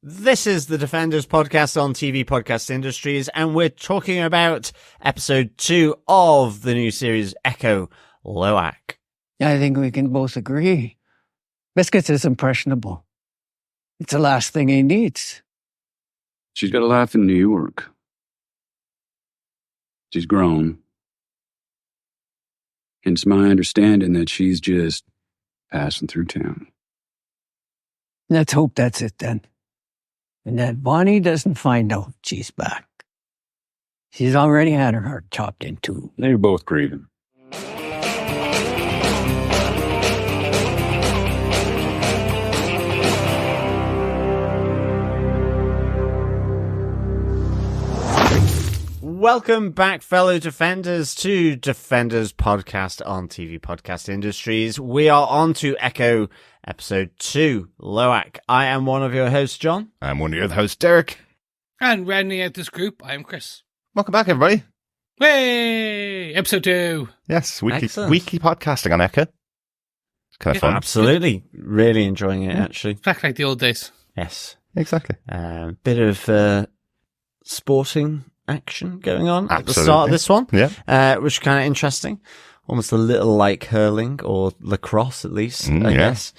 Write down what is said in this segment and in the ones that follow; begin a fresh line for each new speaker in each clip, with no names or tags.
This is the Defenders podcast on TV Podcast Industries, and we're talking about episode 2 of the new series Echo, Lowak.
I think we can both agree. Biscuits is impressionable. It's the last thing he needs.
She's got a life in New York. She's grown. It's my understanding that she's just passing through town.
Let's hope that's it then. And that Bonnie doesn't find out she's back. She's already had her heart chopped in two.
They're both grieving.
Welcome back, fellow Defenders, to Defenders podcast on TV Podcast Industries. We are on to Echo episode 2, Lowak. I am one of your hosts, John.
I'm one of your hosts, Derek.
And rounding out this group, I'm Chris.
Welcome back, everybody.
Hey, episode 2.
Yes, weekly podcasting on Echo. It's kind of fun.
Absolutely. Really enjoying it, actually.
Back like the old days.
Yes.
Exactly.
Bit of sporting action going on
Absolutely.
At the start of this one.
Yeah.
Which is kind of interesting. Almost a little like hurling or lacrosse, at least, I guess.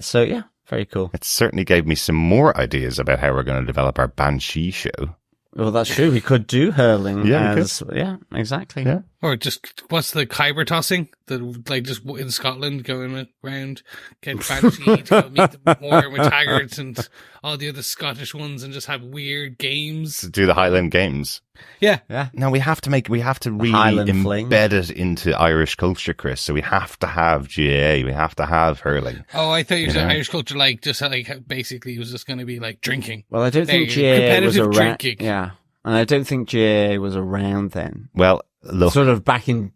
So, yeah, very cool.
It certainly gave me some more ideas about how we're going to develop our Banshee show.
Well, that's true. We could do hurling.
Yeah,
yeah, exactly.
Yeah.
Or just, what's the Kyber tossing? Like just in Scotland going around, getting Banshee to go meet the Moore with Haggards and all the other Scottish ones and just have weird games.
To do the Highland Games.
Yeah.
No, we have to really
Highland
embed it into Irish culture, Chris. So we have to have GAA. We have to have hurling.
Oh, I thought you said Irish culture, like, just like, basically it was just going to be like drinking.
Well, I don't think GAA was around. Yeah. And I don't think GAA was around then.
Well, look.
Sort of back in,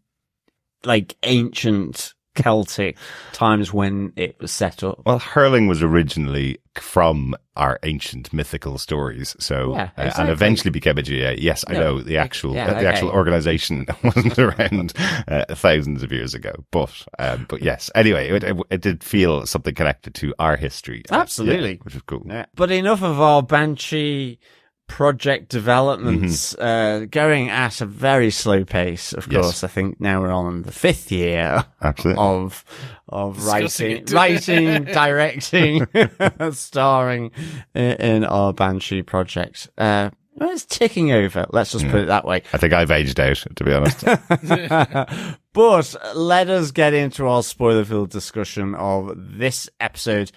like, ancient Celtic times when it was set up.
Well, hurling was originally from our ancient mythical stories, so
exactly.
and eventually became a GA. Yes, I know the actual organization wasn't around thousands of years ago, but yes. Anyway, it did feel something connected to our history.
Absolutely,
which is cool.
Yeah. But enough of our Banshee project developments going at a very slow pace, of course. I think now we're on the 5th year of writing, directing, starring in our Banshee project. It's ticking over, let's just put it that way.
I think I've aged out, to be honest.
But let us get into our spoiler-filled discussion of this episode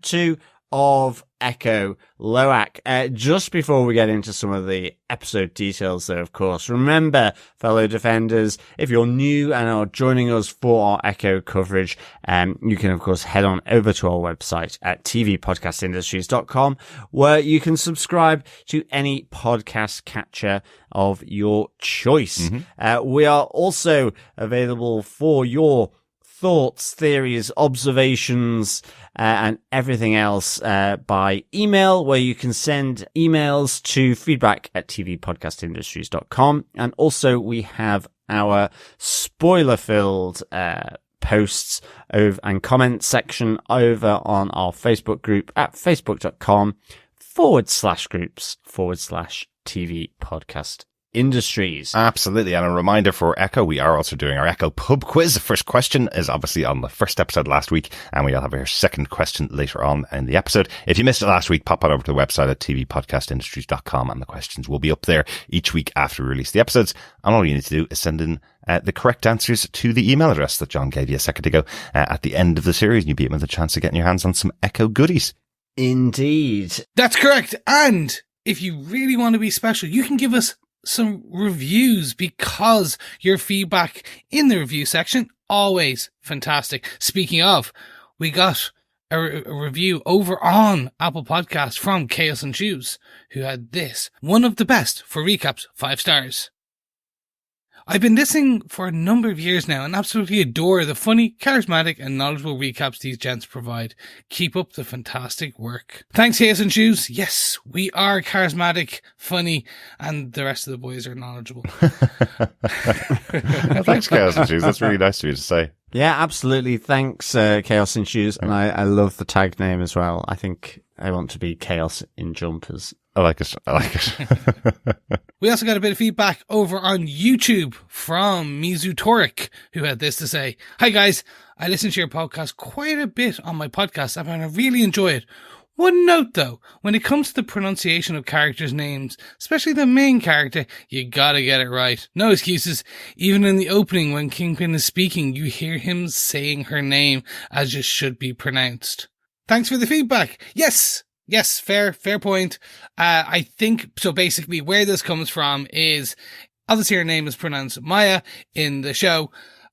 2 of Echo, Lowak. Just before we get into some of the episode details, though, of course, remember, fellow Defenders, if you're new and are joining us for our Echo coverage, you can, of course, head on over to our website at tvpodcastindustries.com, where you can subscribe to any podcast catcher of your choice. We are also available for your thoughts, theories, observations, and everything else by email, where you can send emails to feedback@tvpodcastindustries.com. And also we have our spoiler-filled posts and comment section over on our Facebook group at facebook.com/groups/TV Podcast Industries.
Absolutely. And a reminder for Echo, we are also doing our Echo pub quiz. The first question is obviously on the first episode last week, and we'll have our second question later on in the episode. If you missed it last week, pop on over to the website at tvpodcastindustries.com, and the questions will be up there each week after we release the episodes. And all you need to do is send in the correct answers to the email address that John gave you a second ago at the end of the series, and you'll be able to have a chance of getting your hands on some Echo goodies.
Indeed.
That's correct. And if you really want to be special, you can give us some reviews, because your feedback in the review section, always fantastic. Speaking of, we got a review over on Apple Podcasts from Chaos and Shoes, who had this: one of the best for recaps, 5 stars. I've been listening for a number of years now and absolutely adore the funny, charismatic and knowledgeable recaps these gents provide. Keep up the fantastic work. Thanks, Hayes and Shoes. Yes, we are charismatic, funny, and the rest of the boys are knowledgeable.
Thanks, Chaos and Shoes. That's really nice of you to say.
Yeah, absolutely. Thanks, Chaos and Shoes. And I love the tag name as well. I think I want to be chaos in jumpers.
I like it.
We also got a bit of feedback over on YouTube from Mizu Torik, who had this to say. Hi guys, I listen to your podcast quite a bit on my podcast and I really enjoy it. One note though, when it comes to the pronunciation of characters' names, especially the main character, you gotta get it right. No excuses. Even in the opening when Kingpin is speaking, you hear him saying her name as it should be pronounced. Thanks for the feedback. Yes, fair point. I think, so basically where this comes from is, obviously her name is pronounced Maya in the show.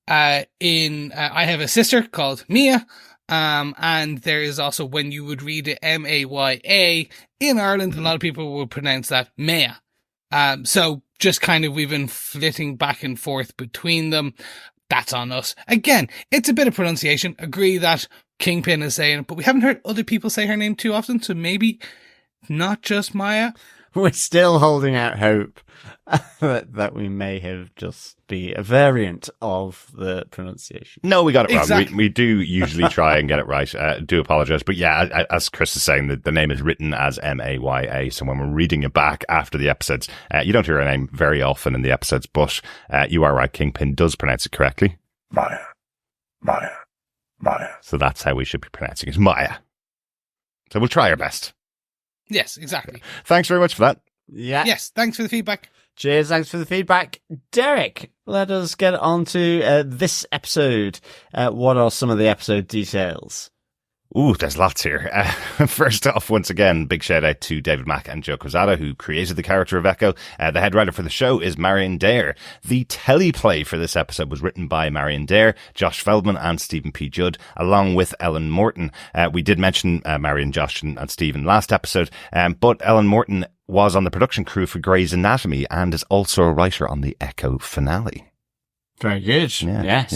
I have a sister called Mia, and there is also, when you would read it Maya, in Ireland, a lot of people would pronounce that Maya. So just kind of, we've been flitting back and forth between them. That's on us. Again, it's a bit of pronunciation. Agree that Kingpin is saying it, but we haven't heard other people say her name too often, so maybe not just Maya.
We're still holding out hope that we may have just be a variant of the pronunciation.
No, we got it wrong.
Exactly.
We do usually try and get it right. Do apologize. But yeah, as Chris is saying, the name is written as Maya. So when we're reading it back after the episodes, you don't hear her name very often in the episodes, but you are right. Kingpin does pronounce it correctly.
Maya.
So that's how we should be pronouncing it. Maya. So we'll try our best.
Yes, exactly.
Thanks very much for that.
Yeah.
Yes, thanks for the feedback.
Cheers, thanks for the feedback. Derek, let us get on to this episode. What are some of the episode details?
Ooh, there's lots here. First off, once again, big shout out to David Mack and Joe Quesada, who created the character of Echo. The head writer for the show is Marion Dayre. The teleplay for this episode was written by Marion Dayre, Josh Feldman and Stephen P. Judd, along with Ellen Morton. We did mention Marion, Josh and Stephen last episode, but Ellen Morton was on the production crew for Grey's Anatomy and is also a writer on the Echo finale.
Very good.
Yeah,
yes.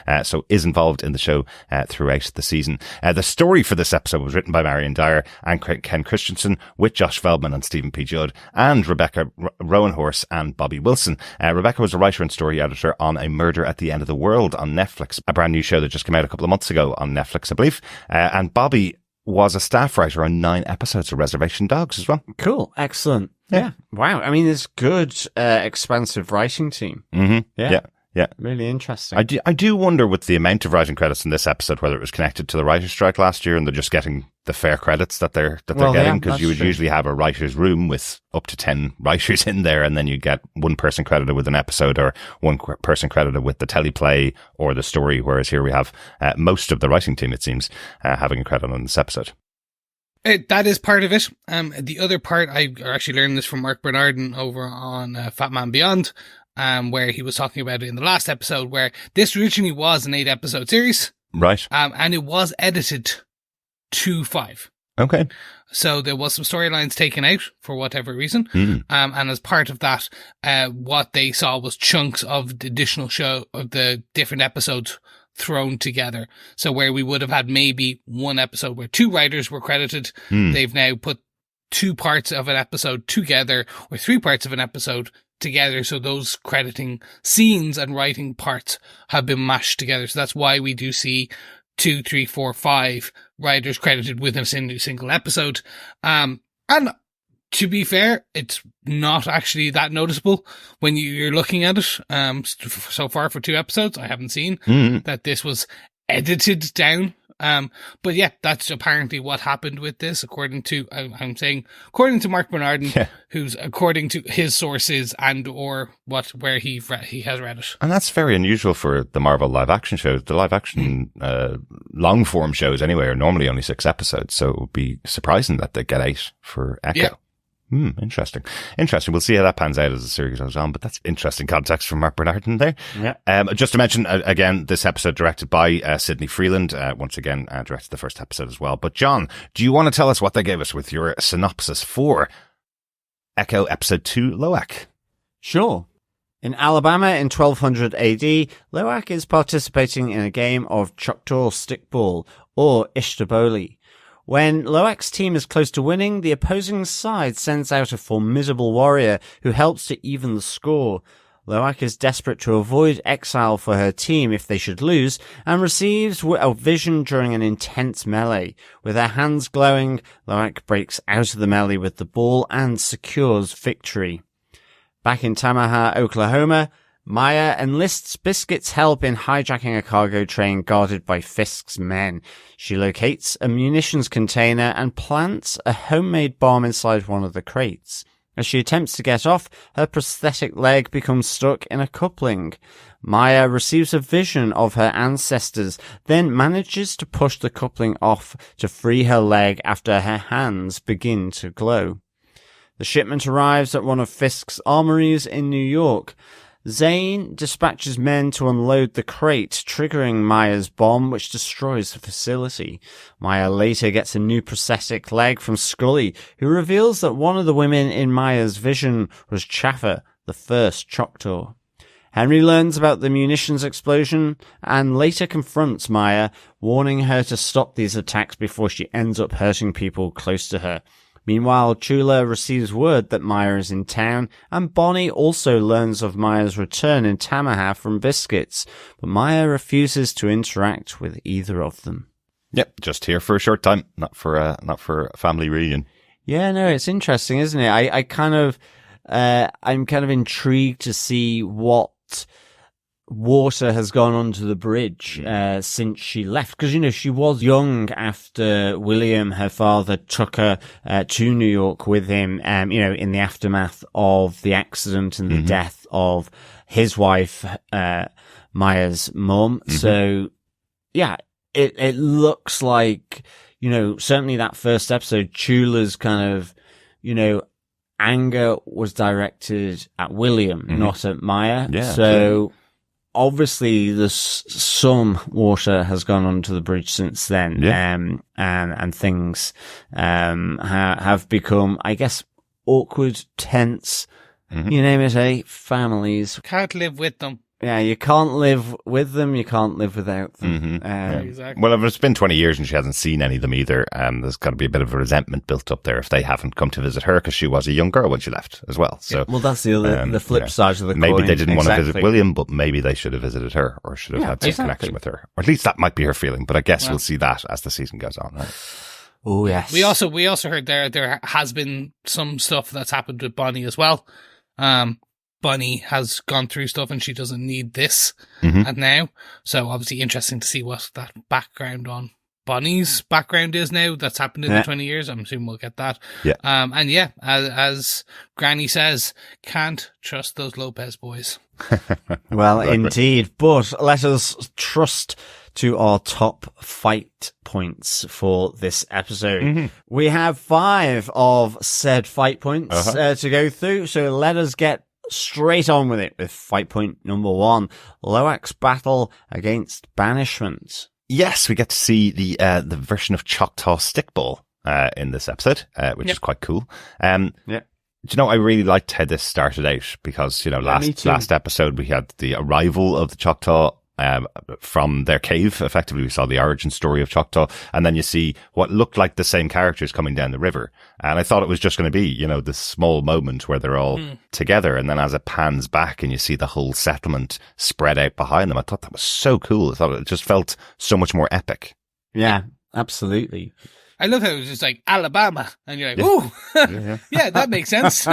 Yeah. So is involved in the show throughout the season. The story for this episode was written by Marion Dayre and Ken Kristensen, with Josh Feldman and Stephen P. Judd, and Rebecca Roanhorse and Bobby Wilson. Rebecca was a writer and story editor on A Murder at the End of the World on Netflix, a brand new show that just came out a couple of months ago on Netflix, I believe. And Bobby was a staff writer on 9 episodes of Reservation Dogs as well.
Cool. Excellent. Yeah. Wow. I mean, it's good, expansive writing team.
Mm-hmm.
Yeah.
Yeah.
Really interesting.
I do wonder, with the amount of writing credits in this episode, whether it was connected to the writer's strike last year and they're just getting the fair credits that they're getting, because you would usually have a writer's room with up to 10 writers in there, and then you get one person credited with an episode or one person credited with the teleplay or the story, whereas here we have most of the writing team, it seems, having a credit on this episode.
That is part of it. The other part, I actually learned this from Mark Bernardin over on Fat Man Beyond, where he was talking about it in the last episode, where this originally was an 8-episode series.
Right.
And it was edited to 5.
Okay.
So there was some storylines taken out for whatever reason.
Mm.
And as part of that, what they saw was chunks of the additional show of the different episodes thrown together. So where we would have had maybe one episode where 2 writers were credited, they've now put 2 parts of an episode together, or 3 parts of an episode together. So those crediting scenes and writing parts have been mashed together. So that's why we do see 2, 3, 4, 5 writers credited with a single episode. And to be fair, it's not actually that noticeable when you're looking at it. So far for 2 episodes, I haven't seen that this was edited down. But yeah, that's apparently what happened with this, according to Mark Bernardin, who's according to his sources and or where he has read it.
And that's very unusual for the Marvel live action shows. The live action long form shows anyway are normally only 6 episodes, so it would be surprising that they get 8 for Echo.
Yeah.
Interesting. We'll see how that pans out as the series goes on, but that's interesting context from Mark Bernardin there.
Yeah.
Just to mention, again, this episode directed by Sidney Freeland, once again, directed the first episode as well. But John, do you want to tell us what they gave us with your synopsis for Echo Episode 2, Lowak?
Sure. In Alabama in 1200 AD, Lowak is participating in a game of Choctaw Stickball, or Ishtaboli. When Lowak's team is close to winning, the opposing side sends out a formidable warrior who helps to even the score. Lowak is desperate to avoid exile for her team if they should lose, and receives a vision during an intense melee. With her hands glowing, Lowak breaks out of the melee with the ball and secures victory. Back in Tamaha, Oklahoma, Maya enlists Biscuit's help in hijacking a cargo train guarded by Fisk's men. She locates a munitions container and plants a homemade bomb inside one of the crates. As she attempts to get off, her prosthetic leg becomes stuck in a coupling. Maya receives a vision of her ancestors, then manages to push the coupling off to free her leg after her hands begin to glow. The shipment arrives at one of Fisk's armories in New York. Zane dispatches men to unload the crate, triggering Maya's bomb, which destroys the facility. Maya later gets a new prosthetic leg from Scully, who reveals that one of the women in Maya's vision was Chaffer, the first Choctaw. Henry learns about the munitions explosion and later confronts Maya, warning her to stop these attacks before she ends up hurting people close to her. Meanwhile, Chula receives word that Maya is in town, and Bonnie also learns of Maya's return in Tamaha from Biscuits, but Maya refuses to interact with either of them.
Yep, just here for a short time, not for a family reunion.
Yeah, no, it's interesting, isn't it? I'm kind of intrigued to see what water has gone under the bridge since she left, because she was young after William, her father, took her to New York with him, in the aftermath of the accident and the death of his wife, Maya's mum. So yeah, it looks like, certainly that first episode, Chula's kind of, anger was directed at William, not at Maya.
Yeah,
so obviously there's some water has gone onto the bridge since then. And things, have become, I guess, awkward, tense, you name it, families.
Can't live with them.
Yeah, you can't live with them, you can't live without them.
Exactly.
Well, if it's been 20 years and she hasn't seen any of them either, there's got to be a bit of a resentment built up there if they haven't come to visit her, because she was a young girl when she left as well. So,
well, that's the flip side of the coin.
Maybe they didn't want to visit William, but maybe they should have visited her, or should have had some connection with her. Or at least that might be her feeling, but I guess we'll see that as the season goes on, right?
Oh, yes.
We also heard there has been some stuff that's happened with Bonnie as well. Bonnie has gone through stuff and she doesn't need this at now. So obviously interesting to see what that background on Bonnie's background is now that's happened in the 20 years. I'm assuming we'll get that.
Yeah.
As Granny says, can't trust those Lopez boys.
Well, indeed. But let us trust to our top fight points for this episode. We have 5 of said fight points to go through. So let us get straight on with it with fight point number 1, Lowak's battle against banishment.
Yes, we get to see the version of Choctaw Stickball in this episode, which is quite cool. Do you know, I really liked how this started out, because, last episode we had the arrival of the Choctaw from their cave. Effectively, we saw the origin story of Choctaw, and then you see what looked like the same characters coming down the river. And I thought it was just going to be, this small moment where they're all together, and then as it pans back and you see the whole settlement spread out behind them, I thought that was so cool. I thought it just felt so much more epic.
Yeah, absolutely.
I love how it was just like Alabama, and you're like, ooh, yeah, that makes sense.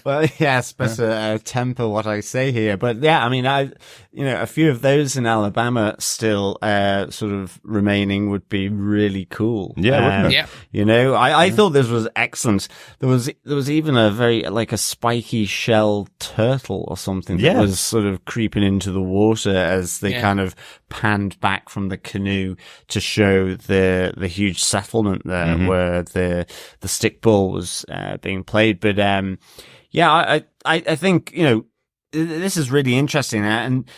Well, yes, better temper what I say here. But yeah, I mean, a few of those in Alabama still sort of remaining would be really cool.
Yeah, wouldn't it?
I thought this was excellent. There was even a very, like a spiky shell turtle or something that was sort of creeping into the water as they kind of panned back from the canoe to show the huge settlement there where the stickball was being played. But I think this is really interesting, and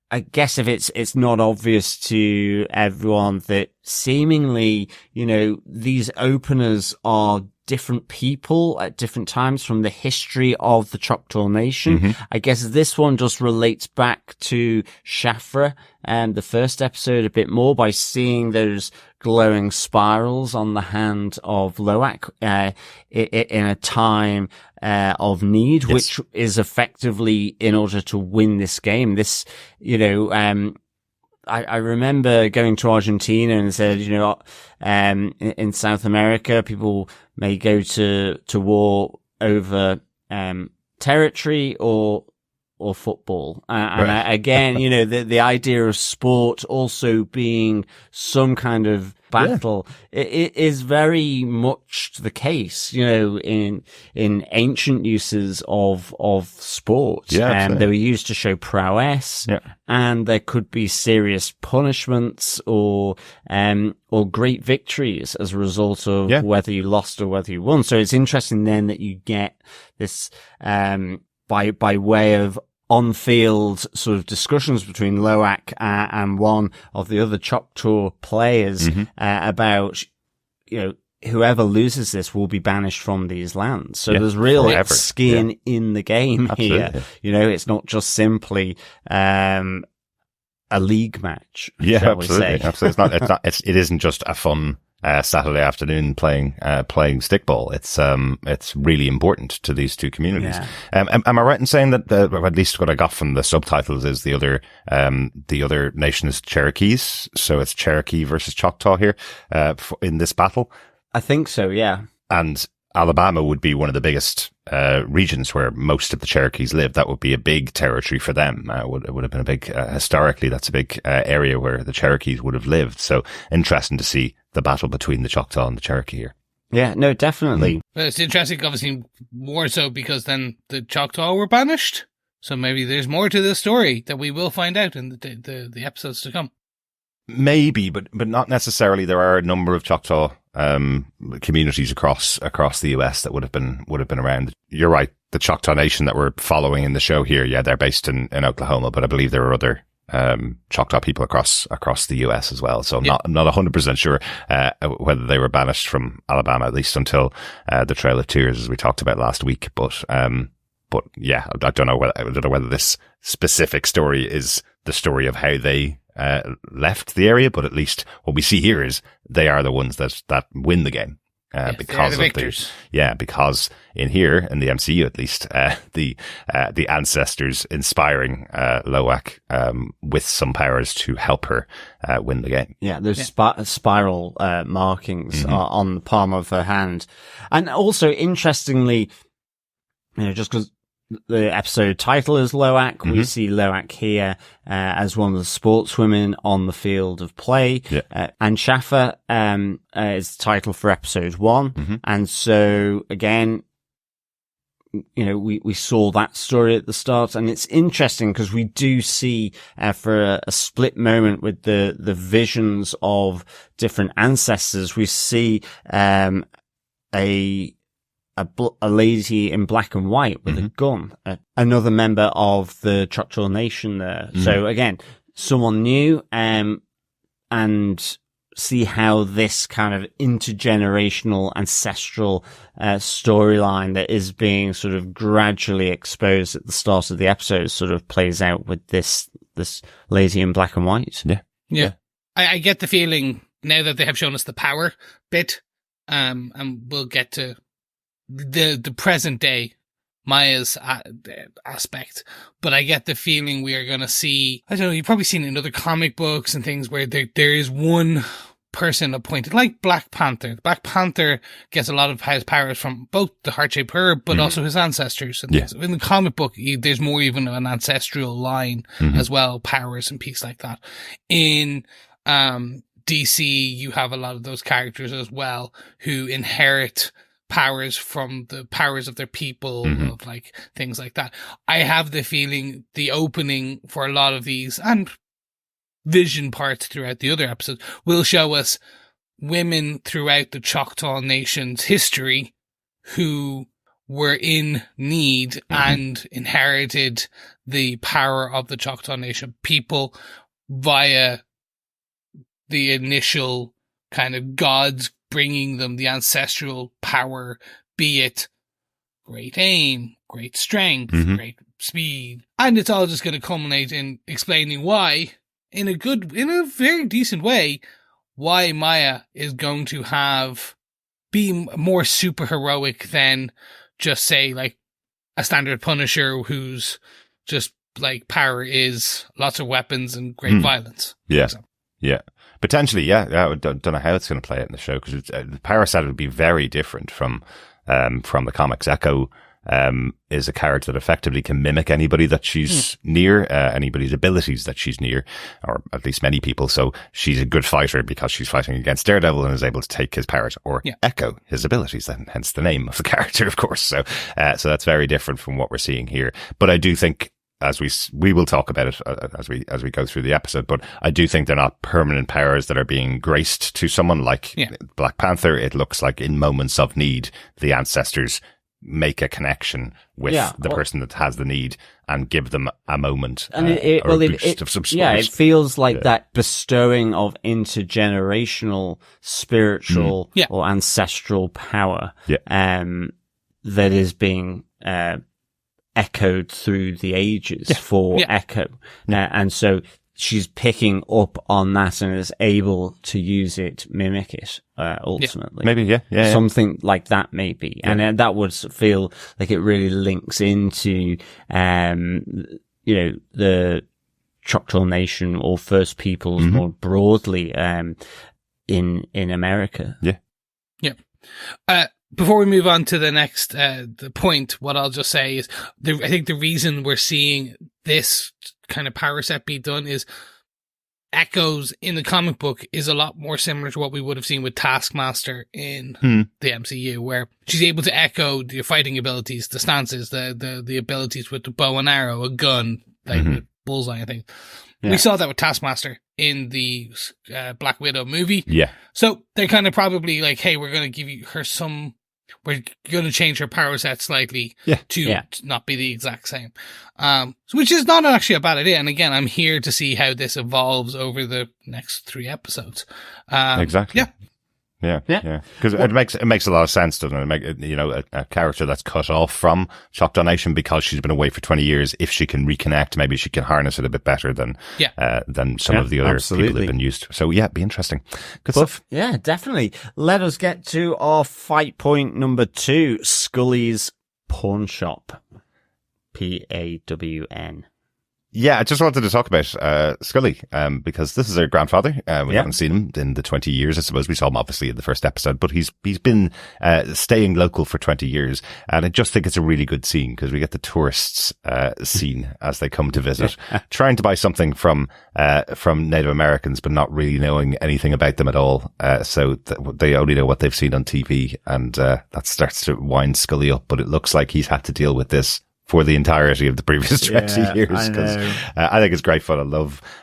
I guess if it's not obvious to everyone that seemingly these openers are different people at different times from the history of the Choctaw Nation. I guess this one just relates back to Shafra and the first episode a bit more by seeing those glowing spirals on the hand of Lowak in a time of need, which is effectively in order to win this game. This, I remember going to Argentina and said, in South America, people may go to war over territory or football. Again, the idea of sport also being some kind of battle, it is very much the case, in ancient uses of sport. And they were used to show prowess, and there could be serious punishments or great victories as a result of whether you lost or whether you won. So it's interesting then that you get this, by way of on-field sort of discussions between Lowak and one of the other Choctaw players about, whoever loses this will be banished from these lands. So there's real skin in the game here. It's not just simply a league match.
Yeah, absolutely. Absolutely. It isn't just a fun Saturday afternoon playing stickball. It's really important to these two communities. Am I right in saying that at least what I got from the subtitles is the other nation is Cherokees, so it's Cherokee versus Choctaw here in this battle?
I think so, yeah.
And Alabama would be one of the biggest regions where most of the Cherokees live. That would be a big territory for them. It would have been a big, historically, that's a big area where the Cherokees would have lived. So interesting to see the battle between the Choctaw and the Cherokee here.
Yeah, no, definitely.
But it's interesting, obviously, more so because then the Choctaw were banished. So maybe there's more to this story that we will find out in the episodes to come.
Maybe, but not necessarily. There are a number of Choctaw communities across the US that would have been around. You're right. The Choctaw Nation that we're following in the show here, they're based in Oklahoma, but I believe there are other Choctaw people across the US as well. So I'm not 100% sure whether they were banished from Alabama, at least until the Trail of Tears, as we talked about last week. But yeah, I don't know whether this specific story is the story of how they left the area, but at least what we see here is they are the ones that win the game. Because
the victors.
Because in here, in the MCU at least, the ancestors inspiring Lowak with some powers to help her win the game.
Yeah, there's spiral markings on the palm of her hand. And also, interestingly, just because the episode title is Lowak, we see Lowak here as one of the sportswomen on the field of play. And Shafra is the title for episode 1. And so, again, we saw that story at the start, and it's interesting because we do see for a split moment with the visions of different ancestors, we see a lady in black and white with a gun, another member of the Choctaw Nation there. So again, someone new, and see how this kind of intergenerational ancestral storyline that is being sort of gradually exposed at the start of the episode sort of plays out with this lady in black and white.
Yeah. I get the feeling now that they have shown us the power bit, and we'll get to the present day Maya's aspect, but I get the feeling we are going to see, I don't know, you've probably seen it in other comic books and things where there is one person appointed, like Black Panther. Black Panther gets a lot of his powers from both the heart-shaped herb, but also his ancestors. And in the comic book, there's more even of an ancestral line as well, powers and pieces like that. In DC, you have a lot of those characters as well who inherit powers from the powers of their people, of like things like that. I have the feeling the opening for a lot of these and vision parts throughout the other episodes will show us women throughout the Choctaw Nation's history who were in need and inherited the power of the Choctaw Nation people via the initial kind of God's bringing them the ancestral power, be it great aim, great strength, great speed. And it's all just going to culminate in explaining why, in a very decent way, why Maya is going to be more super heroic than just say like a standard Punisher who's just like power is lots of weapons and great violence.
Yeah. Yeah. Potentially, yeah. I don't know how it's going to play out in the show because the power set would be very different from the comics. Echo is a character that effectively can mimic anybody that she's near, anybody's abilities that she's near, or at least many people. So she's a good fighter because she's fighting against Daredevil and is able to take his powers or echo his abilities, and hence the name of the character, of course. So that's very different from what we're seeing here. But I do think, as we will talk about it as we go through the episode, but I do think they're not permanent powers that are being graced to someone like Black Panther. It looks like in moments of need, the ancestors make a connection with the person that has the need and give them a moment
and
a boost of some sort.
Yeah, it feels like that bestowing of intergenerational spiritual or ancestral power that is being echoed through the ages for Echo. And so she's picking up on that and is able to use it, mimic it, ultimately.
Maybe,
Something like that, maybe. Yeah. And that would feel like it really links into, the Choctaw Nation or First Peoples more broadly, in America.
Yeah. Yeah. Before we move on to the next the point, what I'll just say is I think the reason we're seeing this kind of power set be done is Echoes in the comic book is a lot more similar to what we would have seen with Taskmaster in the MCU, where she's able to echo the fighting abilities, the stances, the abilities with the bow and arrow, a gun, like with Bullseye, I think. Yeah. We saw that with Taskmaster in the Black Widow movie. Yeah. So they're kind of probably like, hey, we're going to give her we're going to change her power set slightly to not be the exact same. Which is not actually a bad idea. And again, I'm here to see how this evolves over the next 3 episodes.
Exactly. Yeah. Because it makes a lot of sense, doesn't it? A character that's cut off from Choctaw Nation because she's been away for 20 years. If she can reconnect, maybe she can harness it a bit better than some of the other people that have been used. So yeah, it'd be interesting. Good stuff.
Yeah, definitely. Let us get to our fight point number 2: Scully's Pawn Shop. PAWN.
Yeah, I just wanted to talk about Scully, because this is her grandfather. We haven't seen him in the 20 years. I suppose we saw him obviously in the first episode, but he's been staying local for 20 years. And I just think it's a really good scene because we get the tourists scene as they come to visit, trying to buy something from Native Americans, but not really knowing anything about them at all. So they only know what they've seen on TV, and that starts to wind Scully up. But it looks like he's had to deal with this for the entirety of the previous 20 years, because I think it's great fun.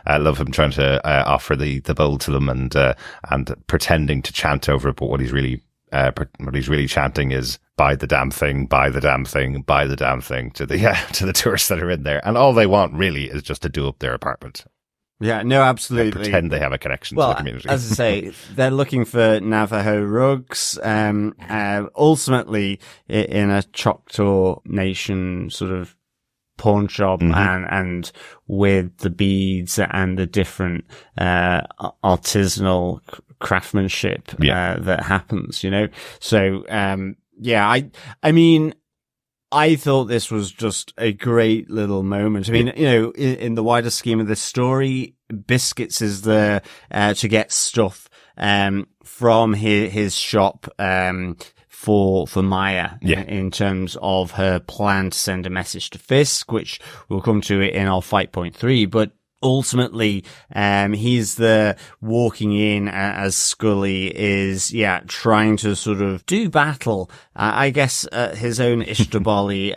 I love him trying to offer the bowl to them and pretending to chant over it, but what he's really chanting is buy the damn thing, buy the damn thing, buy the damn thing to the tourists that are in there, and all they want really is just to do up their apartment.
Yeah, no, absolutely.
They pretend they have a connection to the community.
As I say, they're looking for Navajo rugs, ultimately in a Choctaw Nation sort of pawn shop, and with the beads and the different artisanal craftsmanship that happens, So, I mean, I thought this was just a great little moment. I mean, in the wider scheme of the story, Biscuits is there to get stuff from his shop for Maya in terms of her plan to send a message to Fisk, which we'll come to in our fight point 3. But ultimately, he's the walking in as Scully is, trying to sort of do battle, I guess, his own Ishtaboli,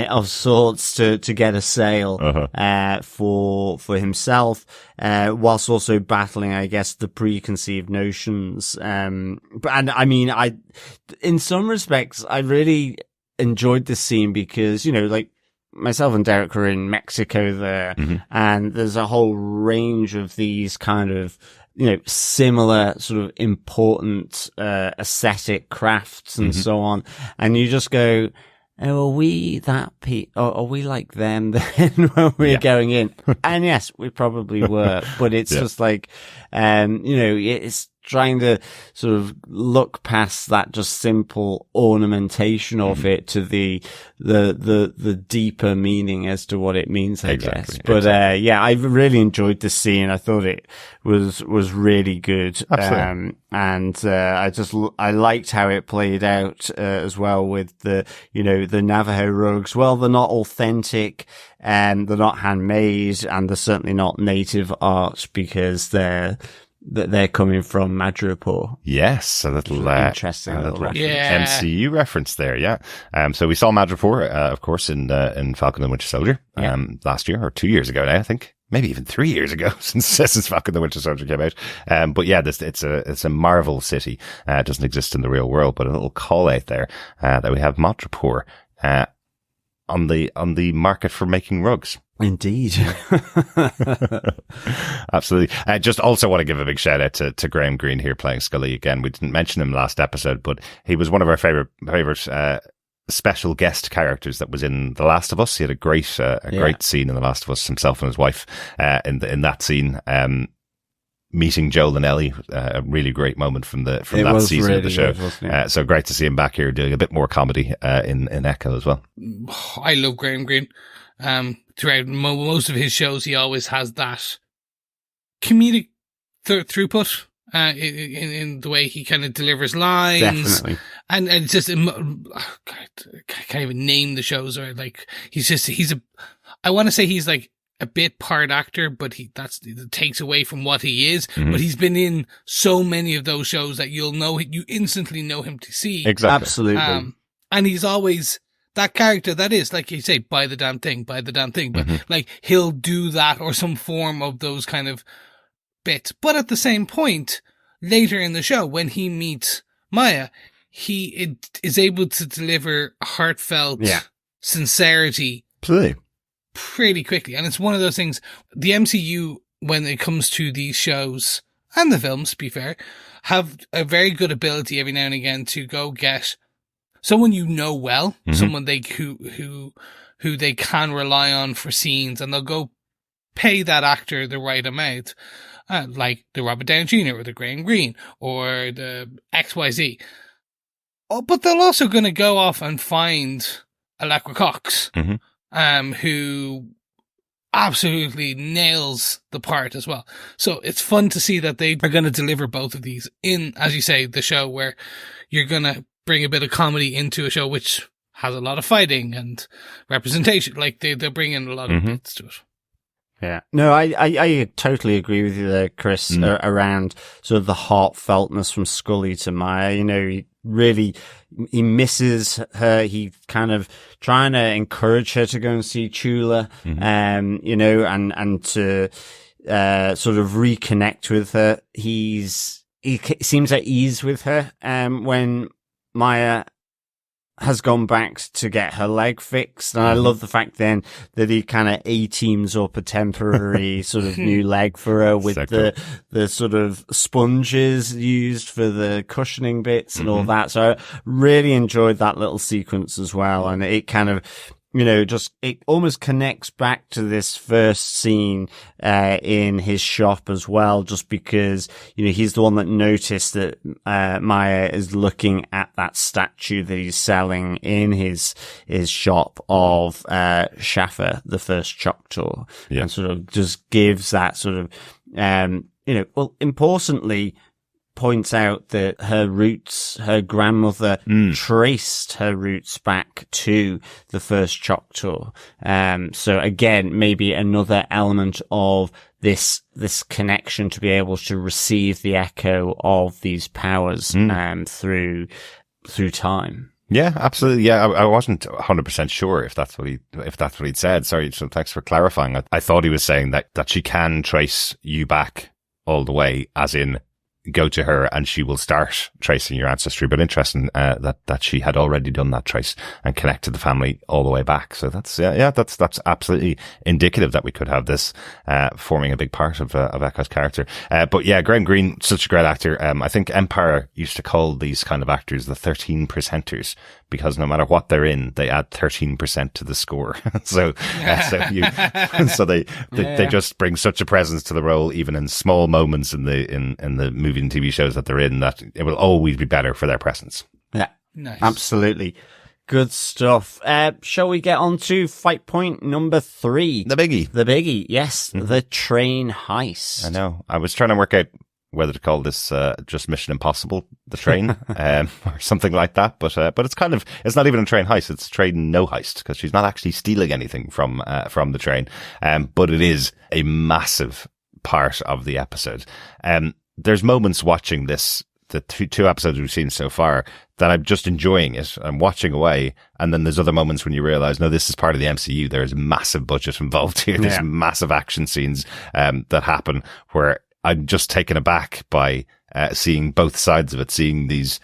of sorts to get a sale, for himself, whilst also battling, I guess, the preconceived notions. And I mean, in some respects, I really enjoyed this scene because, myself and Derek were in Mexico there, and there's a whole range of these kind of similar sort of important, aesthetic crafts and so on. And you just go, oh, are we are we like them then when we're going in? And yes, we probably were, but it's just like, it's trying to sort of look past that just simple ornamentation of it to the deeper meaning as to what it means, I guess. But, I really enjoyed the scene. I thought it was really good.
Absolutely.
I liked how it played out, as well with the Navajo rugs. Well, they're not authentic and they're not handmade and they're certainly not native art because they're coming from Madripoor.
Yes, a little
interesting little reference.
MCU reference there. Yeah. So we saw Madripoor, of course, in Falcon and the Winter Soldier last year or 2 years ago now, I think. Maybe even 3 years ago since Falcon and the Winter Soldier came out. But yeah, it's a Marvel city. It doesn't exist in the real world, but a little call out there that we have Madripoor on the market for making rugs.
Indeed.
Absolutely. I just also want to give a big shout out to Graham Greene here playing Scully again. We didn't mention him last episode, but he was one of our favorite special guest characters that was in The Last of Us. He had a great scene in The Last of Us, himself and his wife, in that scene. Meeting Joel and Ellie, a really great moment from that season of the show. Good, so great to see him back here doing a bit more comedy, in Echo as well.
I love Graham Greene. Throughout most of his shows, he always has that comedic throughput, in the way he kind of delivers lines.
Definitely.
And it's just, I can't even name the shows, or like, I want to say he's like a bit part actor, but it takes away from what he is. Mm-hmm. But he's been in so many of those shows that you instantly know him to see.
Exactly.
Absolutely.
And he's always that character that is, like you say, buy the damn thing. But like, he'll do that or some form of those kind of bits. But at the same point, later in the show, when he meets Maya, he is able to deliver heartfelt sincerity.
Absolutely.
Pretty quickly. And it's one of those things, the MCU, when it comes to these shows and the films, to be fair, have a very good ability every now and again to go get someone well, someone who they can rely on for scenes, and they'll go pay that actor the right amount, like the Robert Downey Jr. or the Graham Greene or the XYZ. Oh, but they're also going to go off and find Allegra Cox, who absolutely nails the part as well. So it's fun to see that they are going to deliver both of these in, as you say, the show where you're going to bring a bit of comedy into a show which has a lot of fighting and representation. Like they're bringing a lot of bits to it.
Yeah. No, I totally agree with you there, Chris, around sort of the heartfeltness from Scully to Maya. He misses her. He's kind of trying to encourage her to go and see Chula, and to, sort of reconnect with her. He seems at ease with her, when Maya has gone back to get her leg fixed. And I love the fact then that he kind of A-teams up a temporary sort of new leg for her with the sort of sponges used for the cushioning bits and all that. So I really enjoyed that little sequence as well. And it kind of, it almost connects back to this first scene, in his shop as well, just because, he's the one that noticed that, Maya is looking at that statue that he's selling in his shop of, Shaffer, the first Choctaw, and sort of just gives that sort of, importantly, points out that her grandmother traced her roots back to the first Choctaw. So again, maybe another element of this connection to be able to receive the echo of these powers, through time.
Yeah, absolutely. Yeah, I wasn't 100% sure if that's what he'd said. Sorry, so thanks for clarifying. I thought he was saying that she can trace you back all the way, as in, go to her and she will start tracing your ancestry. But interesting that she had already done that trace and connected the family all the way back. So that's that's absolutely indicative that we could have this forming a big part of Echo's character. But yeah, Graham Greene, such a great actor. I think Empire used to call these kind of actors the 13%ers, because no matter what they're in, they add 13% to the score. so they just bring such a presence to the role, even in small moments in the movie and TV shows that they're in, that it will always be better for their presence.
Yeah,
Nice.
absolutely. Good stuff. Shall we get on to fight point number 3?
The biggie.
The biggie, yes. The train heist.
I know. I was trying to work out whether to call this just Mission Impossible, the train, or something like that. But it's kind of, it's not even a train heist. It's train no heist, because she's not actually stealing anything from the train. But it is a massive part of the episode. There's moments watching this, the two episodes we've seen so far, that I'm just enjoying it. I'm watching away. And then there's other moments when you realize, no, this is part of the MCU. There's massive budget involved here. There's massive action scenes that happen where I'm just taken aback by seeing both sides of it, seeing these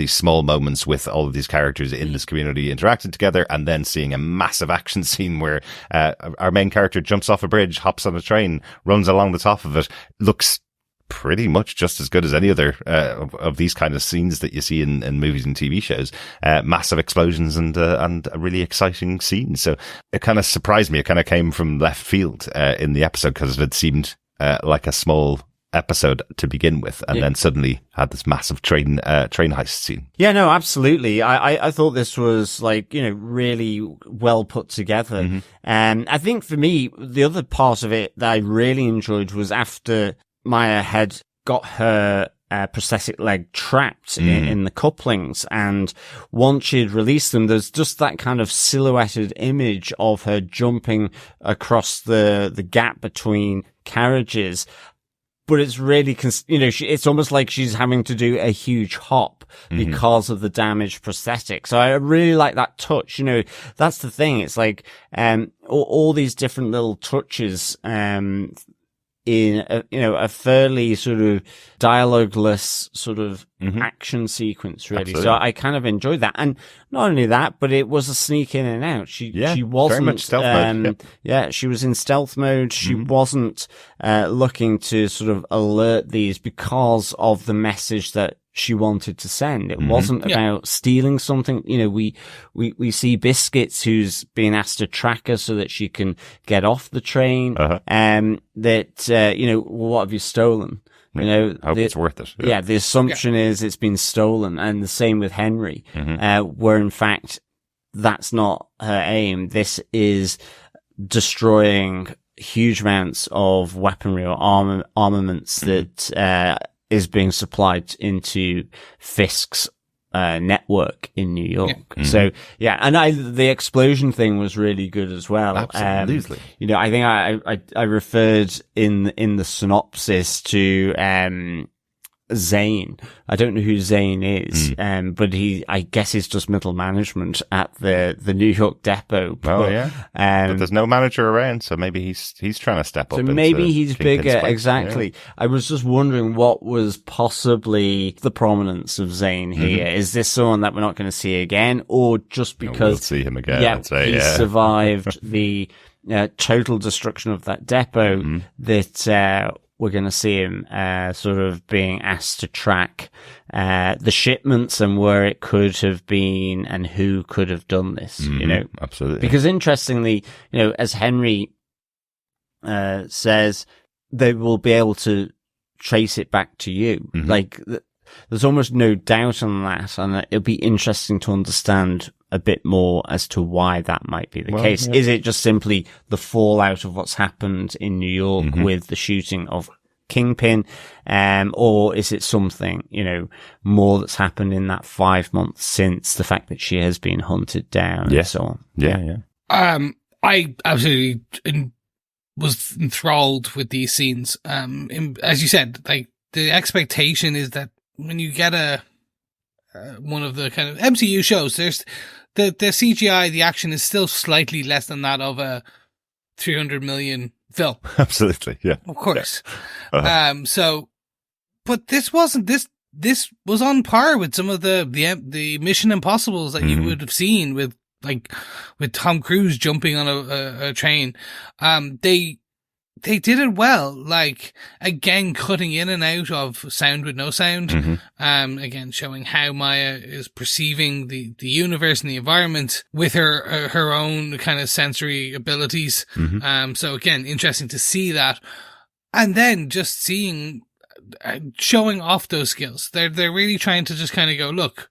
small moments with all of these characters in this community interacting together, and then seeing a massive action scene where our main character jumps off a bridge, hops on a train, runs along the top of it, looks pretty much just as good as any other of these kind of scenes that you see in movies and TV shows. Massive explosions and a really exciting scene. So it kind of surprised me. It kind of came from left field in the episode, because it had seemed like a small episode to begin with, and then suddenly had this massive train heist scene.
Yeah, no, absolutely. I thought this was really well put together. And I think for me, the other part of it that I really enjoyed was after Maya had got her prosthetic leg trapped in the couplings, and once she'd released them, there's just that kind of silhouetted image of her jumping across the gap between carriages. But it's really, it's almost like she's having to do a huge hop because of the damaged prosthetic. So I really like that touch. That's the thing. It's like, all these different little touches, in a fairly sort of dialogueless sort of action sequence, really.
Absolutely.
So I kind of enjoyed that. And not only that, but it was a sneak in and out. She wasn't
very much stealth mode.
She was in stealth mode. She wasn't looking to sort of alert these because of the message that she wanted to send. It wasn't about stealing something. We see Biscuits, who's being asked to track her so that she can get off the train. What have you stolen?
I hope it's worth it.
Yeah, the assumption is it's been stolen, and the same with Henry, where in fact that's not her aim. This destroying huge amounts of weaponry or armaments that is being supplied into Fisk's network in New York. So yeah, and the explosion thing was really good as well.
Absolutely.
I think I referred in the synopsis to Zane. I don't know who Zane is, but I guess he's just middle management at the New York depot.
But there's no manager around, so maybe he's trying to step up.
So maybe he's bigger.
Place.
Exactly. Yeah. I was just wondering what was possibly the prominence of Zane here. Is this someone that we're not going to see again, or just because
we'll see him again?
He survived the total destruction of that depot that we're going to see him sort of being asked to track the shipments and where it could have been and who could have done this,
Absolutely.
Because interestingly, as Henry says, they will be able to trace it back to you. Like, there's almost no doubt on that, and it'll be interesting to understand a bit more as to why that might be the case. Is it just simply the fallout of what's happened in New York with the shooting of Kingpin, or is it something, more that's happened in that 5 months since the fact that she has been hunted down and so on?
Yeah.
I absolutely was enthralled with these scenes. As you said, like, the expectation is that when you get one of the kind of MCU shows, there's the CGI, the action is still slightly less than that of a 300 million film.
Absolutely, yeah.
Of course.
Yeah.
So But this wasn't, this was on par with some of the Mission Impossibles that you would have seen with Tom Cruise jumping on a train. They did it well, like, again, cutting in and out of sound with no sound. Again, showing how Maya is perceiving the universe and the environment with her own kind of sensory abilities. So again, interesting to see that. And then just showing off those skills. They're really trying to just kind of go, look,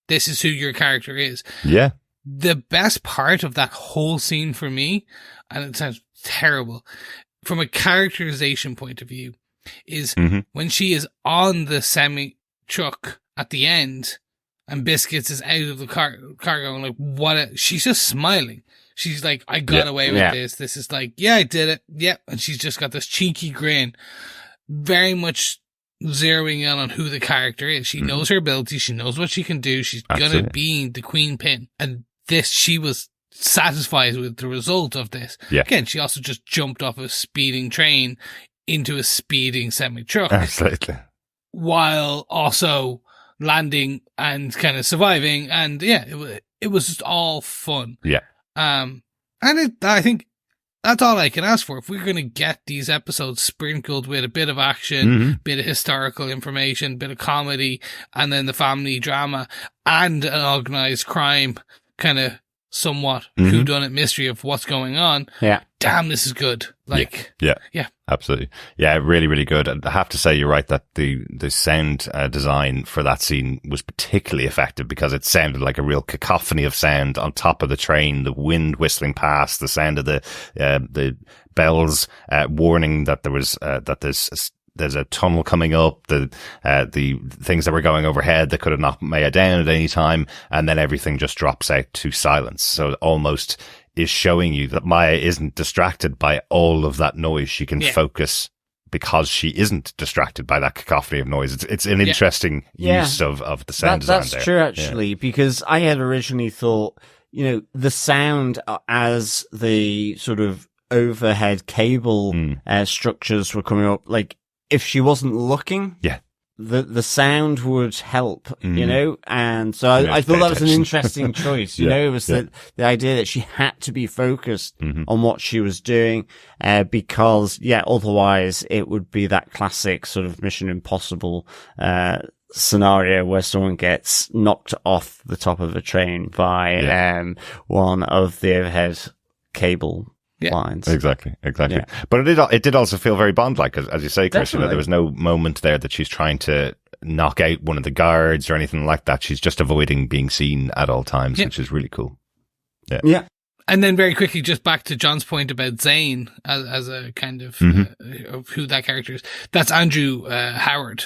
this is who your character is.
Yeah.
The best part of that whole scene for me, and it sounds terrible, from a characterization point of view, is when she is on the semi-truck at the end and Biscuits is out of the cargo and like, she's just smiling. She's like, I got away with this. This is like, yeah, I did it. Yeah. And she's just got this cheeky grin, very much zeroing in on who the character is. She knows her abilities. She knows what she can do. She's going to be the queen pin. And she was satisfied with the result of this. Yeah. Again, she also just jumped off a speeding train into a speeding semi-truck. Absolutely. While also landing and kind of surviving. And yeah, it was just all fun.
Yeah.
I think that's all I can ask for. If we're going to get these episodes sprinkled with a bit of action, bit of historical information, bit of comedy, and then the family drama and an organized crime kind of somewhat whodunit mystery of what's going on. Yeah. Damn, this is good. Like,
yeah. Absolutely. Yeah, really, really good. And I have to say, you're right that the sound design for that scene was particularly effective because it sounded like a real cacophony of sound on top of the train, the wind whistling past, the sound of the bells warning that there's a tunnel coming up, the things that were going overhead that could have knocked Maya down at any time, and then everything just drops out to silence. So it almost is showing you that Maya isn't distracted by all of that noise. She can focus because she isn't distracted by that cacophony of noise. It's an interesting use of the sound design there.
That's true, actually, because I had originally thought, the sound as the sort of overhead cable structures were coming up, like, if she wasn't looking, the sound would help, and so I thought that was an interesting choice. It was the idea that she had to be focused on what she was doing, because otherwise it would be that classic sort of Mission Impossible scenario where someone gets knocked off the top of a train by one of the overhead cable lines. Exactly.
Yeah. But it did also feel very Bond-like, as you say, Chris. There was no moment there that she's trying to knock out one of the guards or anything like that. She's just avoiding being seen at all times, which is really cool.
Yeah.
And then very quickly, just back to John's point about Zane as a kind of who that character is. That's Andrew Howard,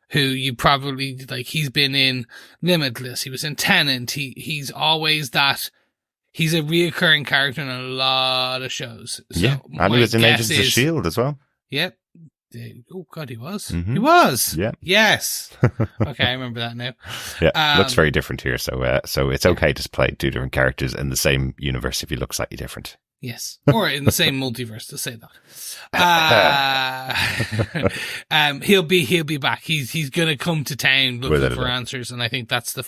who you probably he's been in Limitless. He was in Tenet. He's always that. He's a reoccurring character in a lot of shows. So
and he was in Agents of S.H.I.E.L.D. as well.
Yep. Oh, God, he was. He was.
Yeah.
Yes. Okay, I remember that now.
Yeah, looks very different here. So it's okay to play two different characters in the same universe if you look slightly different.
Yes. Or in the same multiverse, to say that. He'll be back. He's going to come to town looking for answers. And I think that's the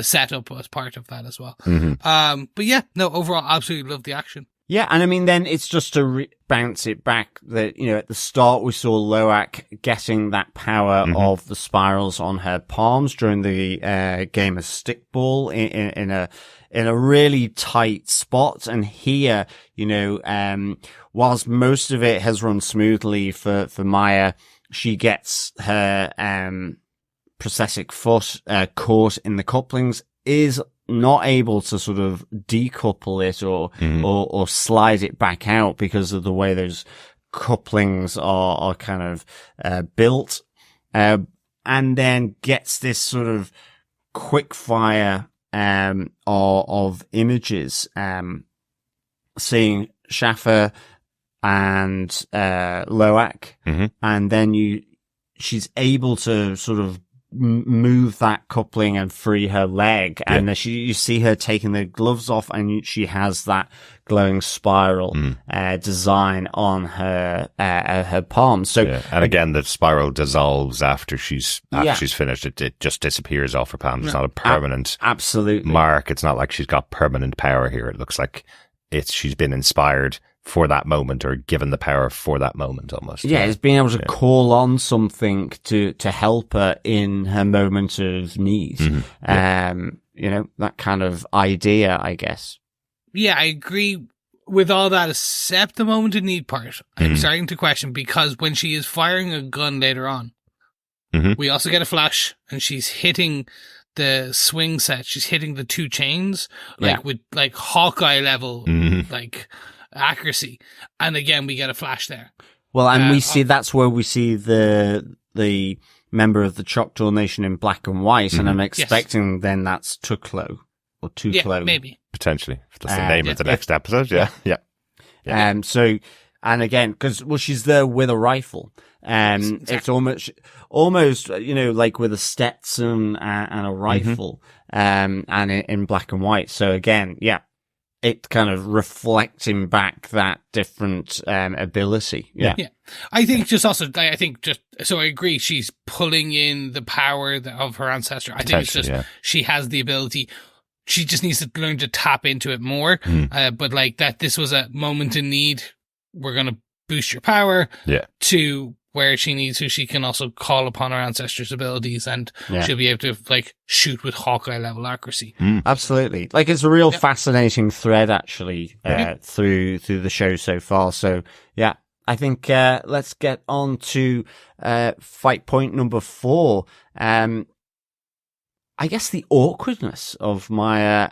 setup as part of that as well. But yeah, no, overall, absolutely love the action.
Yeah. And I mean, then it's just to bounce it back that, at the start we saw Lowak getting that power of the spirals on her palms during the game of stickball in a really tight spot. And here, whilst most of it has run smoothly for Maya, she gets her prosthetic foot caught in the couplings, is not able to sort of decouple it or slide it back out because of the way those couplings are kind of built, and then gets this sort of quick fire of images, seeing Schaffer and Lowak, and then she's able to sort of move that coupling and free her leg. And you see her taking the gloves off, and she has that glowing spiral design on her palm. So
and again, the spiral dissolves after she's finished. It just disappears off her palm. It's not a permanent
absolutely
mark. It's not like she's got permanent power here. It looks like she's been inspired for that moment, or given the power for that moment almost.
Yeah, it's being able to call on something to help her in her moment of need. That kind of idea, I guess.
Yeah, I agree with all that, except the moment of need part. I'm starting to question, because when she is firing a gun later on, we also get a flash, and she's hitting the swing set. She's hitting the 2 chains, with Hawkeye level, accuracy. And again, we get a flash there.
Well, and we see, that's where we see the member of the Choctaw Nation in black and white, and I'm expecting then that's Tuklo or Tuklo.
Yeah, maybe.
Potentially. That's the name of the next episode. Yeah.
So, and again, because she's there with a rifle. It's almost like with a Stetson and a rifle, and in black and white. So again, it kind of reflecting back that different ability. Yeah.
I think so I agree. She's pulling in the power of her ancestor. I think it's just she has the ability. She just needs to learn to tap into it more. But like that, this was a moment in need. We're going to boost your power to where she needs to. She can also call upon her ancestors' abilities, and she'll be able to shoot with Hawkeye level accuracy.
Absolutely. Like, it's a real fascinating thread actually, through the show so far. So yeah, I think, let's get on to, fight point number 4. I guess the awkwardness of Maya,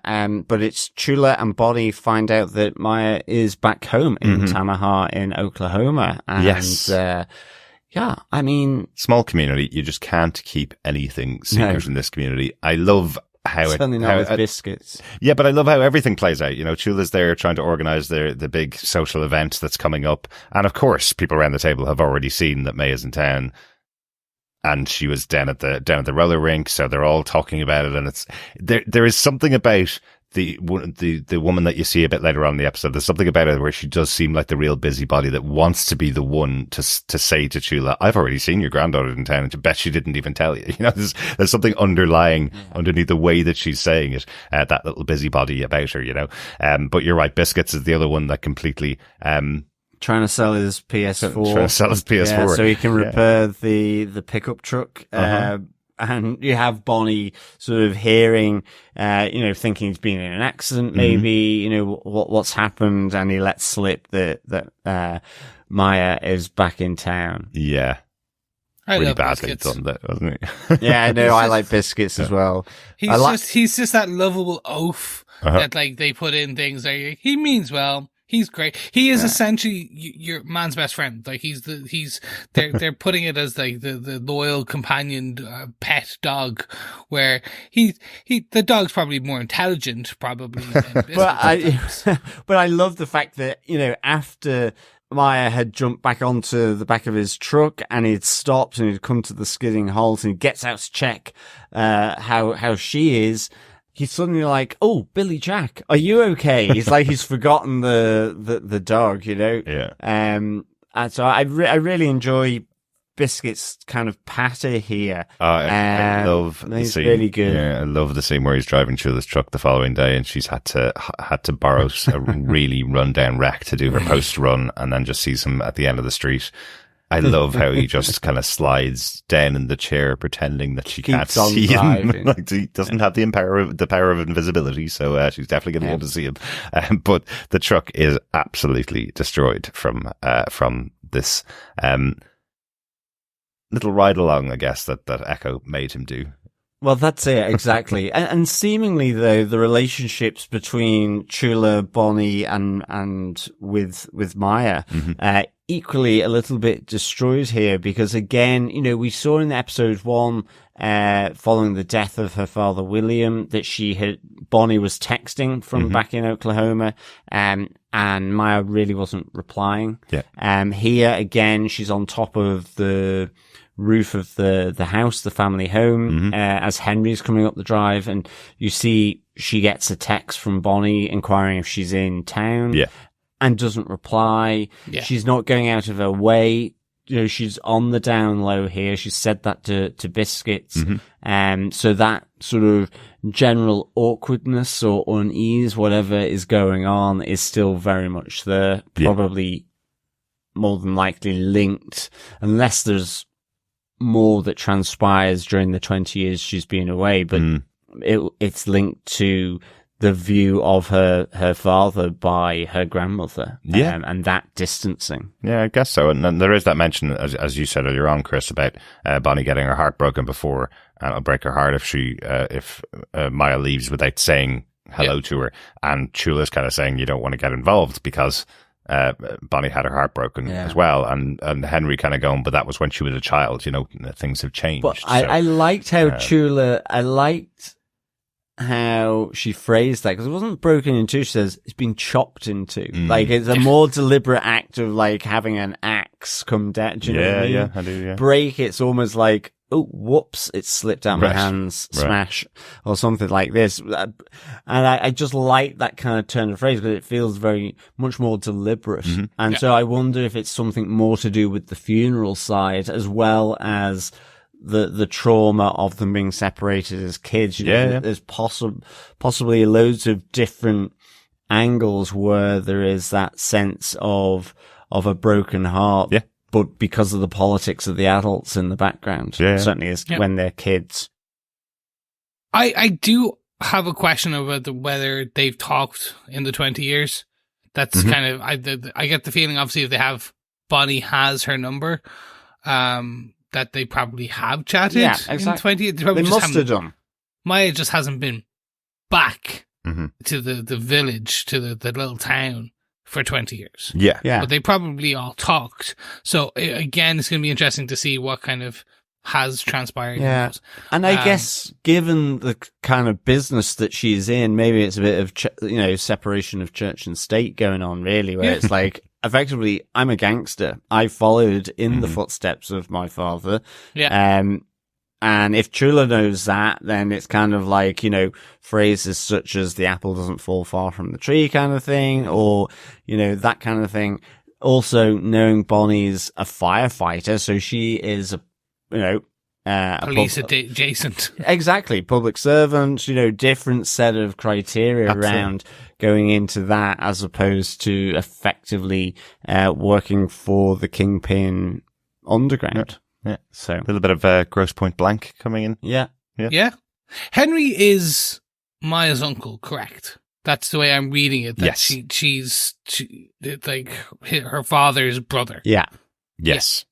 but it's Chula and Bonnie find out that Maya is back home in Tamaha in Oklahoma. And, I mean,
small community. You just can't keep anything secret in this community. I love how
certainly not with biscuits.
Yeah, but I love how everything plays out. Chula's there trying to organize the big social event that's coming up. And of course, people around the table have already seen that May is in town. And she was down at the roller rink, so they're all talking about it. And it's there is something about the woman that you see a bit later on in the episode. There's something about her where she does seem like the real busybody that wants to be the one to say to Chula, "I've already seen your granddaughter in town," and to bet she didn't even tell you. There's something underlying underneath the way that she's saying it. That little busybody about her. But you're right. Biscuits is the other one that completely.
Trying to sell his PS4.
Trying to sell his PS4.
So he can repair the pickup truck. And you have Bonnie sort of hearing, thinking he's been in an accident, maybe, what's happened. And he lets slip that Maya is back in town.
Yeah. Really badly done that, wasn't it?
Yeah, no, I like biscuits as well.
He's just that lovable oaf that they put in things like, he means well. He's great. He is essentially your man's best friend. Like they're putting it as like the loyal companion, pet dog, where the dog's probably more intelligent, probably.
But I love the fact that, after Maya had jumped back onto the back of his truck and he'd stopped and he'd come to the skidding halt and he gets out to check, how she is. He's suddenly like, "Oh, Billy Jack, are you okay?" He's like, he's forgotten the dog,
Yeah.
And so I really enjoy Biscuit's kind of patter here.
I love the
he's
scene.
really good.
Yeah, I love the scene where he's driving Chula's truck the following day, and she's had to borrow a really rundown wreck to do her post run, and then just sees him at the end of the street. I love how he just kind of slides down in the chair, pretending that she can't see him. Like, he doesn't have the power of invisibility, so she's definitely going to be able to see him. But the truck is absolutely destroyed from this little ride along, I guess, that Echo made him do.
Well, that's it, exactly. and seemingly, though, the relationships between Chula, Bonnie, and with Maya, equally a little bit destroyed here, because again, we saw in episode 1, following the death of her father, William, that Bonnie was texting from back in Oklahoma, and and Maya really wasn't replying.
Yeah.
Here again, she's on top of the roof of the house, the family home, as Henry's coming up the drive, and you see she gets a text from Bonnie inquiring if she's in town.
Yeah.
And doesn't reply.
Yeah.
She's not going out of her way. You know, she's on the down low here. She said that to Biscuits. So that sort of general awkwardness or unease, whatever is going on, is still very much there. Probably more than likely linked, unless there's more that transpires during the 20 years she's been away, but it's linked to the view of her father by her grandmother, and that distancing.
Yeah, I guess so. And then there is that mention, as you said earlier on, Chris, about Bonnie getting her heart broken before, and it'll break her heart if Maya leaves without saying hello to her. And Chula's kind of saying you don't want to get involved because Bonnie had her heart broken as well, and Henry kind of going, but that was when she was a child. You know, things have changed.
But I liked how Chula. I liked how she phrased that, because it wasn't broken in two. She says it's been chopped in two. Like, it's a more deliberate act of like having an axe come down. Do you know what I mean?
Yeah, I do. Yeah.
Break. It's almost like, oh, whoops, it slipped out my hands, smash, or something like this. And I just like that kind of turn of phrase, because it feels very much more deliberate. And so I wonder if it's something more to do with the funeral side, as well as the trauma of them being separated as kids. You know, there's possibly loads of different angles where there is that sense of a broken heart. Yeah. But because of the politics of the adults in the background, certainly is when they're kids.
I do have a question about whether they've talked in the 20 years. That's kind of, I get the feeling, obviously, if they have, Bonnie has her number, that they probably have chatted in 20 years.
They must have done.
Maya just hasn't been back to the village, to the little town for 20 years.
Yeah.
But they probably all talked. So again, it's going to be interesting to see what kind of has transpired.
Yeah. And I guess given the kind of business that she's in, maybe it's a bit of, separation of church and state going on, really, where it's like, effectively, I'm a gangster. I followed in the footsteps of my father.
Yeah.
And if Chula knows that, then it's kind of like, phrases such as the apple doesn't fall far from the tree kind of thing, or, that kind of thing. Also, knowing Bonnie's a firefighter, so she is
police adjacent.
Exactly. Public servant, different set of criteria around going into that, as opposed to effectively working for the Kingpin underground.
Yeah.
So
a little bit of Grosse Pointe Blank coming in.
Yeah.
Henry is Maya's uncle, correct? That's the way I'm reading it. That
yes.
She's like her father's brother.
Yeah.
Yes.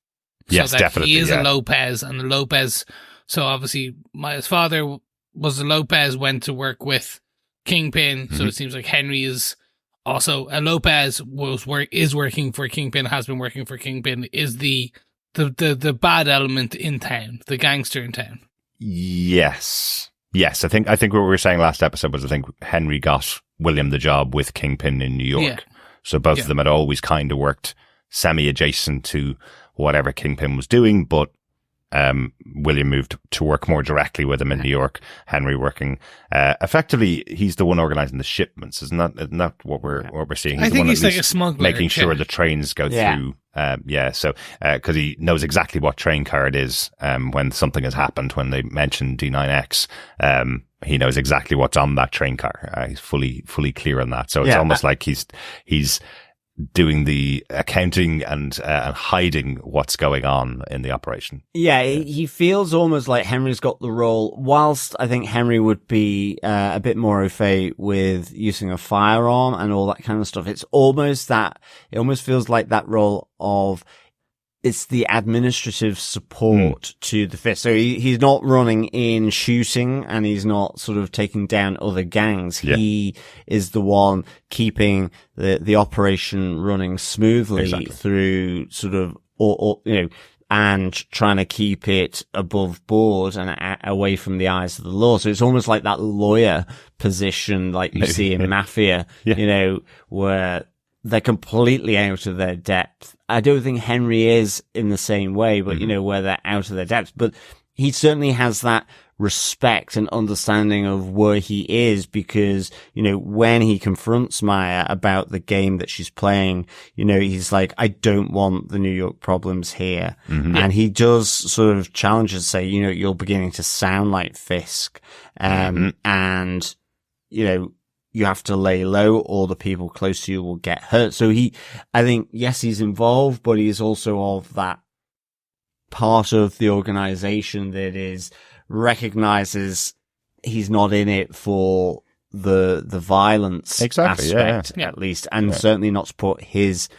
So
yes,
that
definitely.
He is a Lopez, and the Lopez. So obviously, Maya's father was a Lopez, went to work with Kingpin. So it seems like Henry is also a Lopez. Is working for Kingpin. Has been working for Kingpin. Is the bad element in town, the gangster in town.
Yes. I think what we were saying last episode was, I think Henry got William the job with Kingpin in New York. Yeah. So both of them had always kind of worked semi-adjacent to whatever Kingpin was doing, but William moved to work more directly with him in New York. Henry working effectively, he's the one organizing the shipments. Isn't that what we're seeing?
I think he's like a smuggler,
making sure the trains go through. So because he knows exactly what train car it is when something has happened. When they mention D9X, he knows exactly what's on that train car. He's fully clear on that. So it's almost like he's doing the accounting and hiding what's going on in the operation.
Yeah, he feels almost like Henry's got the role, whilst I think Henry would be a bit more au fait with using a firearm and all that kind of stuff. It almost feels like that role of, it's the administrative support to the fist. So he's not running in shooting, and he's not sort of taking down other gangs. Yeah. He is the one keeping the operation running smoothly through sort of, and trying to keep it above board and away from the eyes of the law. So it's almost like that lawyer position, like you see in Mafia, where they're completely out of their depth. I don't think Henry is in the same way, but, you know, where they're out of their depth. But he certainly has that respect and understanding of where he is because, you know, when he confronts Maya about the game that she's playing, you know, he's like, I don't want the New York problems here. And he does sort of challenge and say, you know, you're beginning to sound like Fisk. And, you know, you have to lay low or the people close to you will get hurt. So I think, yes, he's involved, but he's also of that part of the organization that recognizes he's not in it for the violence aspect, at least, and certainly not to put his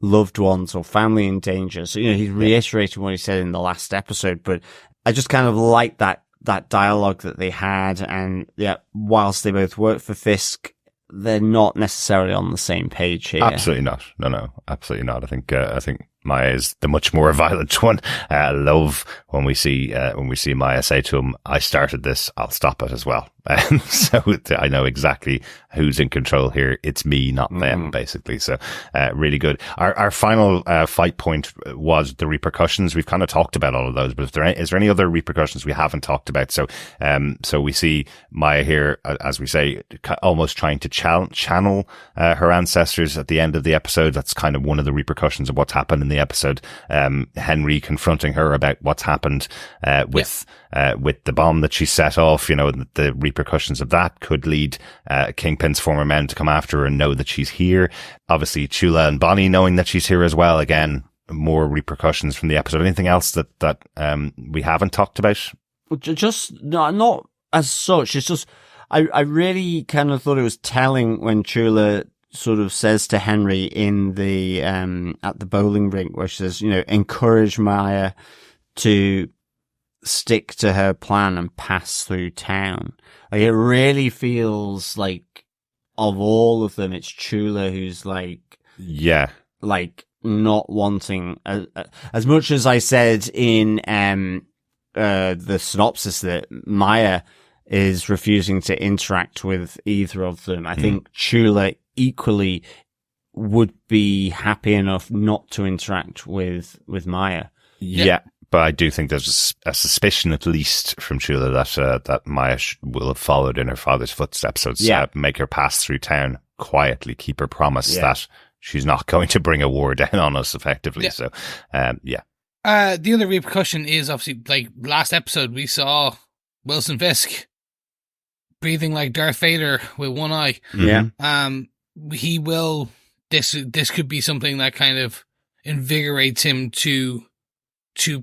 loved ones or family in danger. So, you know, he's reiterating what he said in the last episode, but I just kind of like that dialogue that they had. And whilst they both work for Fisk, they're not necessarily on the same page here.
Absolutely not. No, absolutely not. I think Maya is the much more violent one. I love when we see Maya say to him, I started this, I'll stop it as well. So I know exactly who's in control here. It's me, not them, basically. So, really good. Our final, fight point was the repercussions. We've kind of talked about all of those, but is there any other repercussions we haven't talked about? So we see Maya here, as we say, almost trying to channel, her ancestors at the end of the episode. That's kind of one of the repercussions of what's happened in the episode. Henry confronting her about what's happened, with the bomb that she set off, you know, the repercussions of that could lead Kingpin's former men to come after her and know that she's here. Obviously, Chula and Bonnie knowing that she's here as well. Again, more repercussions from the episode. Anything else that we haven't talked about?
Just not as such. It's just I really kind of thought it was telling when Chula sort of says to Henry in the at the bowling rink, where she says, you know, encourage Maya to stick to her plan and pass through town. Like, it really feels like of all of them, it's Chula who's like not wanting as much as I said in the synopsis that Maya is refusing to interact with either of them. I think Chula equally would be happy enough not to interact with Maya.
Yeah. But I do think there's a suspicion, at least from Chula, that Maya will have followed in her father's footsteps. So it's make her pass through town quietly, keep her promise that she's not going to bring a war down on us effectively. So, the
other repercussion is obviously, like last episode, we saw Wilson Fisk breathing like Darth Vader with one eye. He will. This could be something that kind of invigorates him to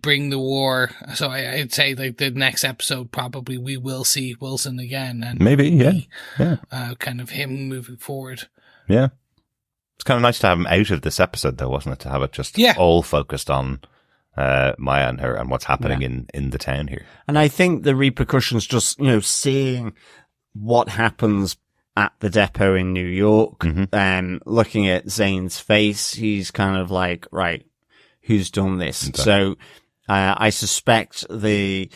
bring the war. So I'd say like the next episode, probably we will see Wilson again, and
maybe
kind of him moving forward.
Yeah, it's kind of nice to have him out of this episode, though, wasn't it? To have it just all focused on Maya and her and what's happening in the town here.
And I think the repercussions, just, you know, seeing what happens at the depot in New York, looking at Zane's face, he's kind of like, right, who's done this? Okay. So, I suspect the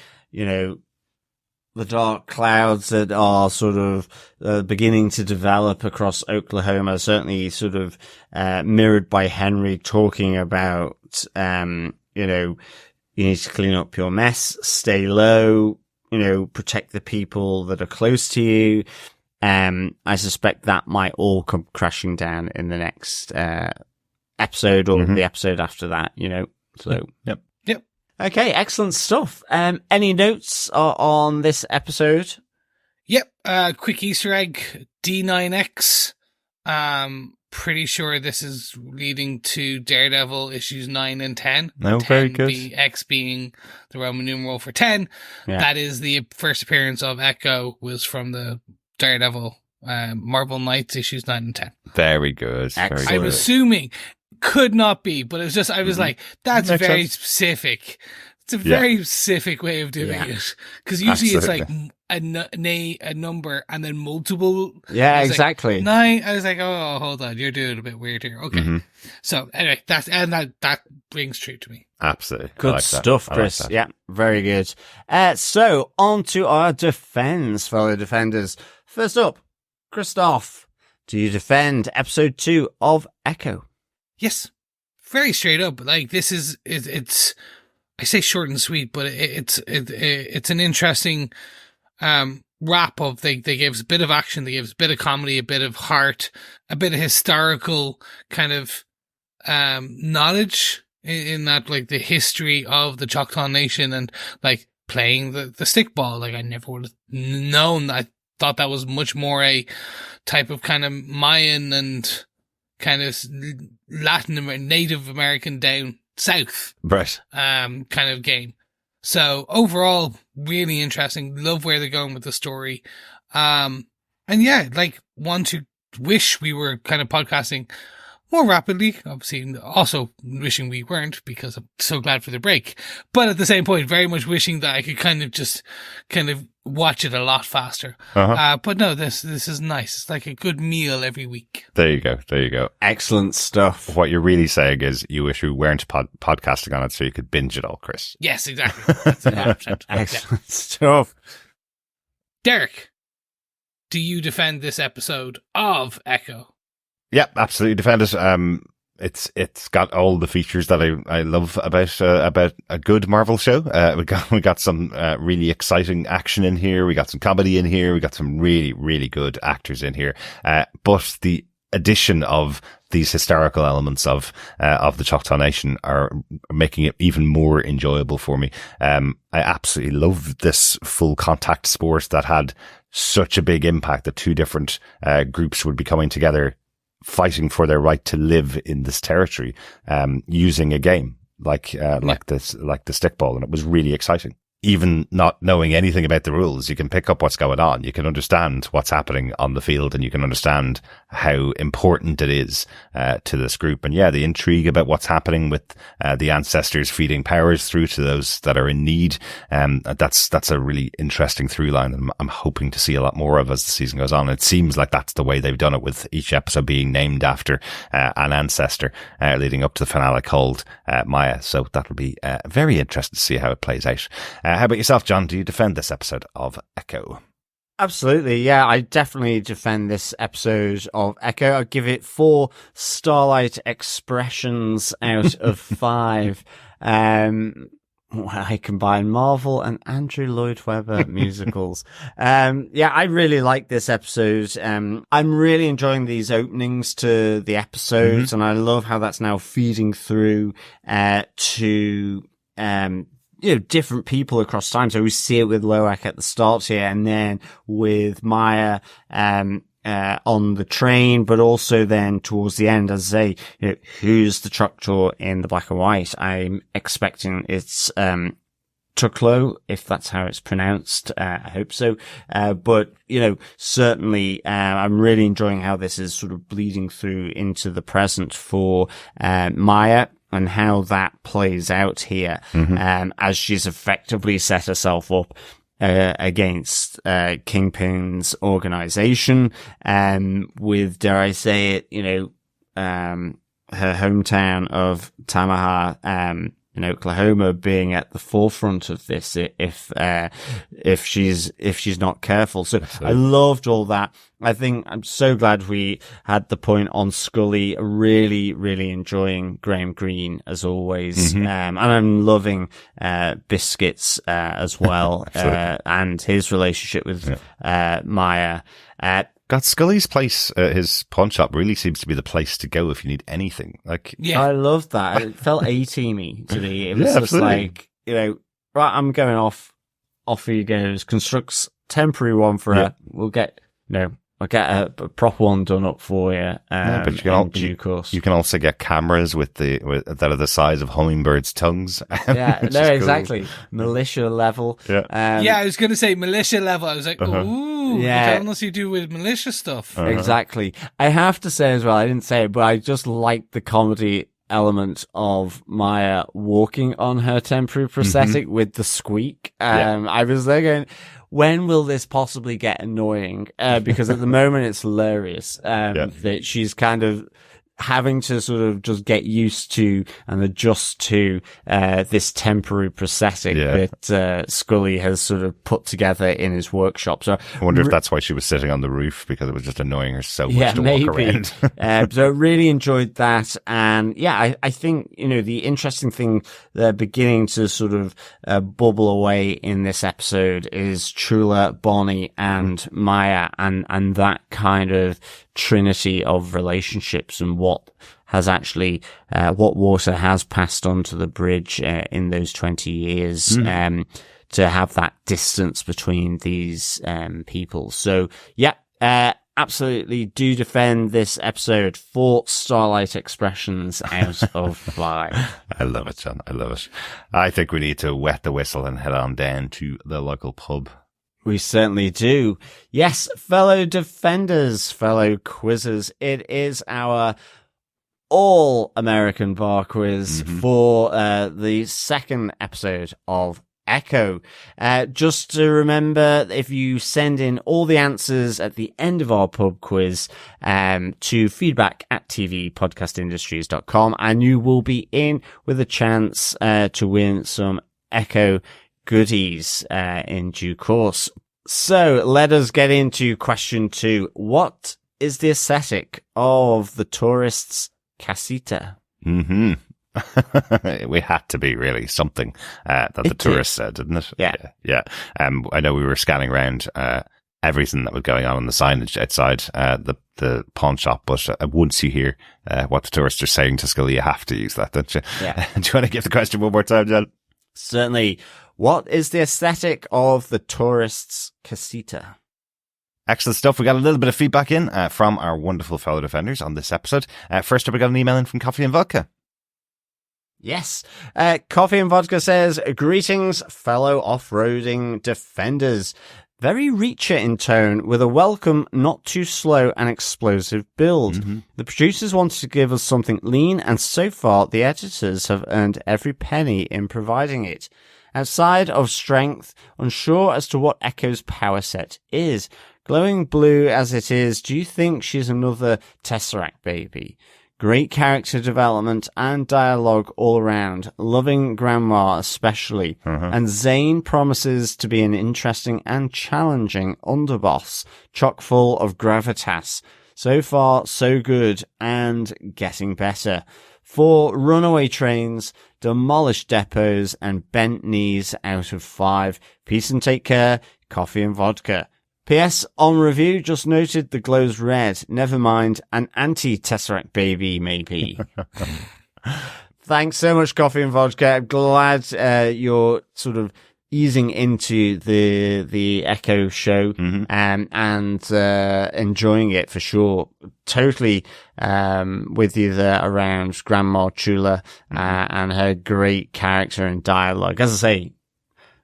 dark clouds that are sort of beginning to develop across Oklahoma, certainly sort of mirrored by Henry talking about, you need to clean up your mess, stay low, you know, protect the people that are close to you. I suspect that might all come crashing down in the next episode or the episode after that, you know. So,
Yep.
Okay, excellent stuff. Any notes on this episode?
Yep. Quick Easter egg, D9X. Pretty sure this is leading to Daredevil issues 9 and 10.
No,
10
very good.
X being the Roman numeral for 10. Yeah. That is the first appearance of Echo, was from the Daredevil Marvel Knights issues 9 and 10.
Very good.
Excellent.
I'm assuming could not be, but it was just, I was like, that's Makes very sense. Specific. It's a very specific way of doing it. Because usually Absolutely. It's like a number and then multiple.
Yeah, exactly.
Like 9. I was like, oh, hold on, you're doing it a bit weird here. Okay. So anyway, that rings true to me.
Absolutely.
Good stuff, Chris. Yeah, very good. So on to our defense, fellow defenders. First up, Christoph. do you defend episode 2 of Echo?
Yes. Very straight up. Like, this is, it's, I say short and sweet, but it's an interesting, wrap of, they gave us a bit of action, they gave us a bit of comedy, a bit of heart, a bit of historical kind of, knowledge in that, like, the history of the Choctaw Nation and, like, playing the stickball. Like, I never would have known. I thought that was much more a type of kind of Mayan and kind of Native American down south,
Right.
kind of game. So overall, really interesting. Love where they're going with the story. And yeah, like, want to wish we were kind of podcasting more rapidly. Obviously, also wishing we weren't, because I'm so glad for the break. But at the same point, very much wishing that I could kind of watch it a lot faster. But no, this is nice. It's like a good meal every week.
There you go.
Excellent stuff.
What you're really saying is you wish we weren't podcasting on it so you could binge it all, Chris.
Yes, exactly. That's 100%.
Excellent stuff.
Derek, do you defend this episode of Echo?
Yep, absolutely defend it. It's got all the features that I love about a good Marvel show. We got some really exciting action in here. We got some comedy in here. We got some really, really good actors in here. But the addition of these historical elements of the Choctaw Nation are making it even more enjoyable for me. I absolutely love this full contact sport that had such a big impact that two different groups would be coming together, fighting for their right to live in this territory, using a game like the stickball. And it was really exciting. Even not knowing anything about the rules, you can pick up what's going on. You can understand what's happening on the field, and you can understand how important it is to this group. And yeah, the intrigue about what's happening with the ancestors feeding powers through to those that are in need. That's a really interesting through line, and I'm hoping to see a lot more of as the season goes on. It seems like that's the way they've done it, with each episode being named after an ancestor, leading up to the finale called Maya. So that'll be very interesting to see how it plays out. How about yourself, John? Do you defend this episode of Echo?
Absolutely, yeah. I definitely defend this episode of Echo. I'll give it 4 Starlight expressions out of 5. I combine Marvel and Andrew Lloyd Webber musicals. Yeah, I really like this episode. I'm really enjoying these openings to the episodes, and I love how that's now feeding through to different people across time. So we see it with Lowak at the start here, and then with Maya on the train, but also then towards the end, as I say, who's the Choctaw in the black and white? I'm expecting it's Tuklo, if that's how it's pronounced. I hope so. But certainly, I'm really enjoying how this is sort of bleeding through into the present for Maya, and how that plays out here, as she's effectively set herself up against Kingpin's organization, with, dare I say it, her hometown of Tamaha, in Oklahoma being at the forefront of this, if she's not careful. So absolutely. I loved all that. I think I'm so glad we had the point on Scully. Really, really enjoying Graham Greene as always. And I'm loving, Biscuits, as well, and his relationship with, Maya.
God, Scully's place, his pawn shop, really seems to be the place to go if you need anything. Like,
yeah, I love that. It felt A-teamy to me. It was just like, right, I'm going off. Off he goes. Constructs temporary one for her. We'll get, I'll get a proper one done up for you. But you can due course.
You can also get cameras that are the size of hummingbirds' tongues.
Yeah, no, exactly. Cool. Militia level.
Yeah. I was going to say militia level. I was like, ooh,
yeah.
Unless you do with militia stuff.
Exactly. I have to say as well, I didn't say it, but I just like the comedy element of Maya walking on her temporary prosthetic with the squeak. I was there going, when will this possibly get annoying? Because at the moment it's hilarious, that she's kind of having to sort of just get used to and adjust to this temporary prosthetic that Scully has sort of put together in his workshop. So
I wonder if that's why she was sitting on the roof, because it was just annoying her so much to walk around.
So I really enjoyed that. And yeah, I think, the interesting thing they're beginning to sort of bubble away in this episode is Chula, Bonnie, and Maya, and that kind of trinity of relationships and what has actually, what water has passed onto the bridge in those 20 years, to have that distance between these people. So yeah, absolutely do defend this episode for Starlight Expressions out of 5.
I love it, John. I love it. I think we need to wet the whistle and head on down to the local pub.
We certainly do. Yes, fellow defenders, fellow quizzers, it is our all-American bar quiz for the second episode of Echo. Just to remember, if you send in all the answers at the end of our pub quiz to feedback@tvpodcastindustries.com, and you will be in with a chance to win some Echo goodies in due course. So let us get into question 2. What is the aesthetic of the tourists' casita?
We had to be really something that the tourists said, didn't it?
Yeah.
I know we were scanning around everything that was going on the signage outside the pawn shop, but once you hear what the tourists are saying to Scully, you have to use that, don't you?
Yeah.
Do you want to give the question one more time, John?
Certainly. What is the aesthetic of the tourists' casita?
Excellent stuff. We got a little bit of feedback in from our wonderful fellow defenders on this episode. First up, we got an email in from Coffee and Vodka.
Yes. Coffee and Vodka says, greetings, fellow off-roading defenders. Very Reacher in tone, with a welcome, not too slow and explosive build. The producers wanted to give us something lean, and so far the editors have earned every penny in providing it. Outside of strength, unsure as to what Echo's power set is. Glowing blue as it is, do you think she's another Tesseract baby? Great character development and dialogue all around. Loving Grandma especially. And Zane promises to be an interesting and challenging underboss, chock full of gravitas. So far, so good and getting better. For runaway trains, demolished depots, and bent knees out of 5. Peace and take care. Coffee and Vodka. P.S. On review, just noted the glow's red. Never mind, an anti-Tesseract baby, maybe. Thanks so much, Coffee and Vodka. I'm glad you're sort of easing into the Echo show and enjoying it for sure. Totally with you there around Grandma Chula and her great character and dialogue. As I say,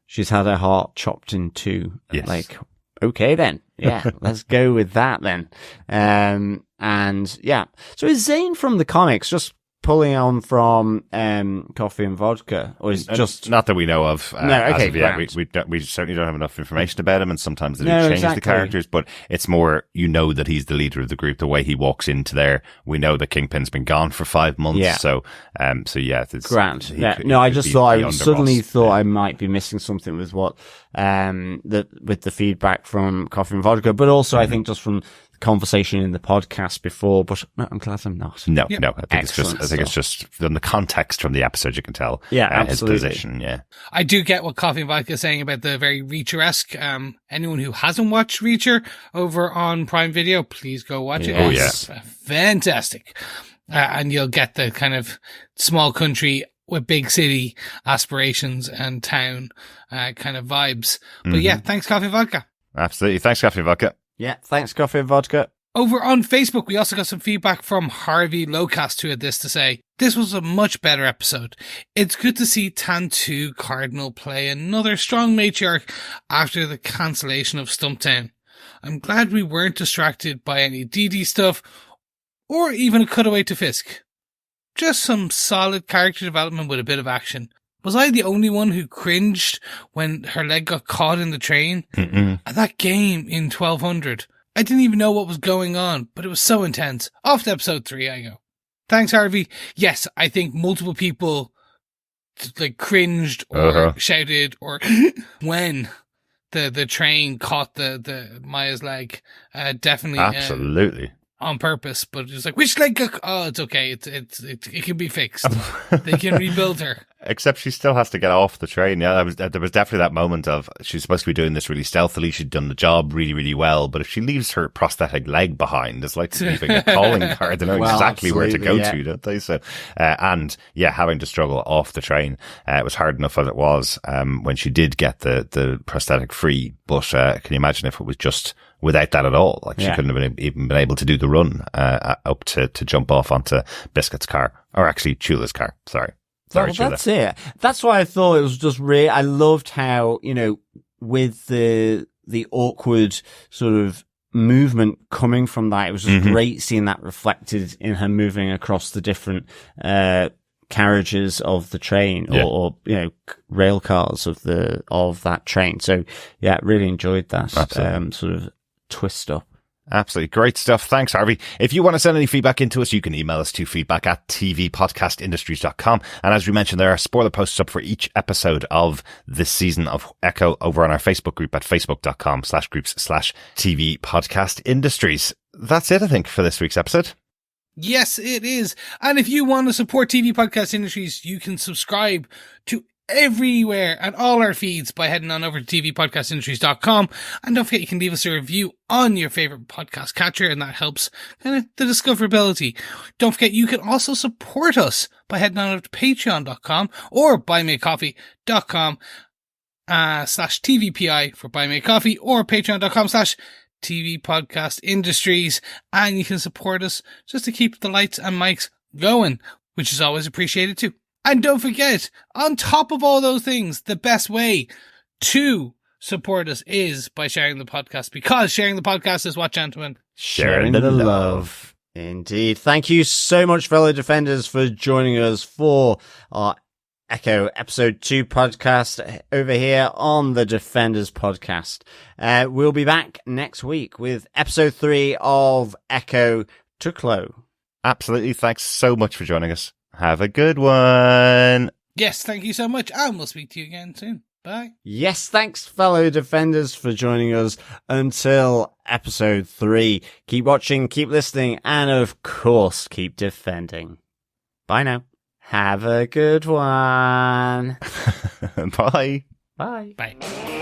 she's had her heart chopped in two.
Yes.
Like, okay then. Yeah, let's go with that then. And yeah. So is Zane from the comics just pulling on from Coffee and Vodka, or is just
not that we know of?
No, okay,
as of yet. We certainly don't have enough information about him, and sometimes they do change the characters. But it's more, that he's the leader of the group. The way he walks into there, we know that Kingpin's been gone for 5 months. Yeah. So yeah, it's
grand. I just thought I suddenly thought I might be missing something with what with the feedback from Coffee and Vodka, but also I think just from conversation in the podcast before, but no, I'm glad I'm not.
No, I think it's just from the context from the episode you can tell.
Yeah, absolutely.
His position. Yeah,
I do get what Coffee and Vodka is saying about the very Reacher-esque. Anyone who hasn't watched Reacher over on Prime Video, please go watch it.
Oh,
it's fantastic, and you'll get the kind of small country with big city aspirations and town kind of vibes. But yeah, thanks, Coffee and Vodka.
Absolutely, thanks, Coffee and Vodka.
Yeah, thanks, Coffee and Vodka.
Over on Facebook, we also got some feedback from Harvey Lowcast, who had this to say. This was a much better episode. It's good to see Tantu Cardinal play another strong matriarch after the cancellation of Stumptown. I'm glad we weren't distracted by any DD stuff, or even a cutaway to Fisk. Just some solid character development with a bit of action. Was I the only one who cringed when her leg got caught in the train? And that game in 1200. I didn't even know what was going on, but it was so intense. Off to episode 3 I go. Thanks, Harvey. Yes, I think multiple people like cringed or shouted or when the train caught the Maya's leg. Definitely.
Absolutely.
On purpose, but it's like, which leg? Oh, it's okay. It can be fixed. They can rebuild her.
Except she still has to get off the train. Yeah, there was definitely that moment of she's supposed to be doing this really stealthily. She'd done the job really, really well. But if she leaves her prosthetic leg behind, it's like leaving a calling card. They know exactly where to go to, don't they? So, and yeah, having to struggle off the train, it was hard enough as it was when she did get the prosthetic free. But can you imagine if it was just without that at all? Like she couldn't have even been able to do the run up to jump off onto Biscuit's car, or actually Chula's car. Sorry,
well, that's it. That's why I thought it was just really. I loved how, you know, with the awkward sort of movement coming from that, it was just great seeing that reflected in her moving across the different carriages of the train, or you know, rail cars of that train. So yeah, really enjoyed that sort of twist up.
Absolutely. Great stuff. Thanks, Harvey. If you want to send any feedback into us, you can email us to feedback@tvpodcastindustries.com. And as we mentioned, there are spoiler posts up for each episode of this season of Echo over on our Facebook group at facebook.com/groups/TV Podcast Industries. That's it, I think, for this week's episode.
Yes, it is. And if you want to support TV Podcast Industries, you can subscribe to everywhere and all our feeds by heading on over to tvpodcastindustries.com. And don't forget, you can leave us a review on your favorite podcast catcher, and that helps kind of the discoverability. Don't forget, you can also support us by heading on over to patreon.com or buymeacoffee.com /TVPI for Buy Me a Coffee, or patreon.com/TV Podcast Industries. And you can support us just to keep the lights and mics going, which is always appreciated too. And don't forget, on top of all those things, the best way to support us is by sharing the podcast, because sharing the podcast is what, gentlemen?
Sharing the love. Indeed. Thank you so much, fellow defenders, for joining us for our Echo Episode 2 podcast over here on the Defenders podcast. We'll be back next week with Episode 3 of Echo Tuklo.
Absolutely. Thanks so much for joining us. Have a good one.
Yes, thank you so much. And we'll speak to you again soon. Bye.
Yes, thanks, fellow defenders, for joining us until episode 3. Keep watching, keep listening, and of course, keep defending. Bye now. Have a good one.
Bye.
Bye.
Bye.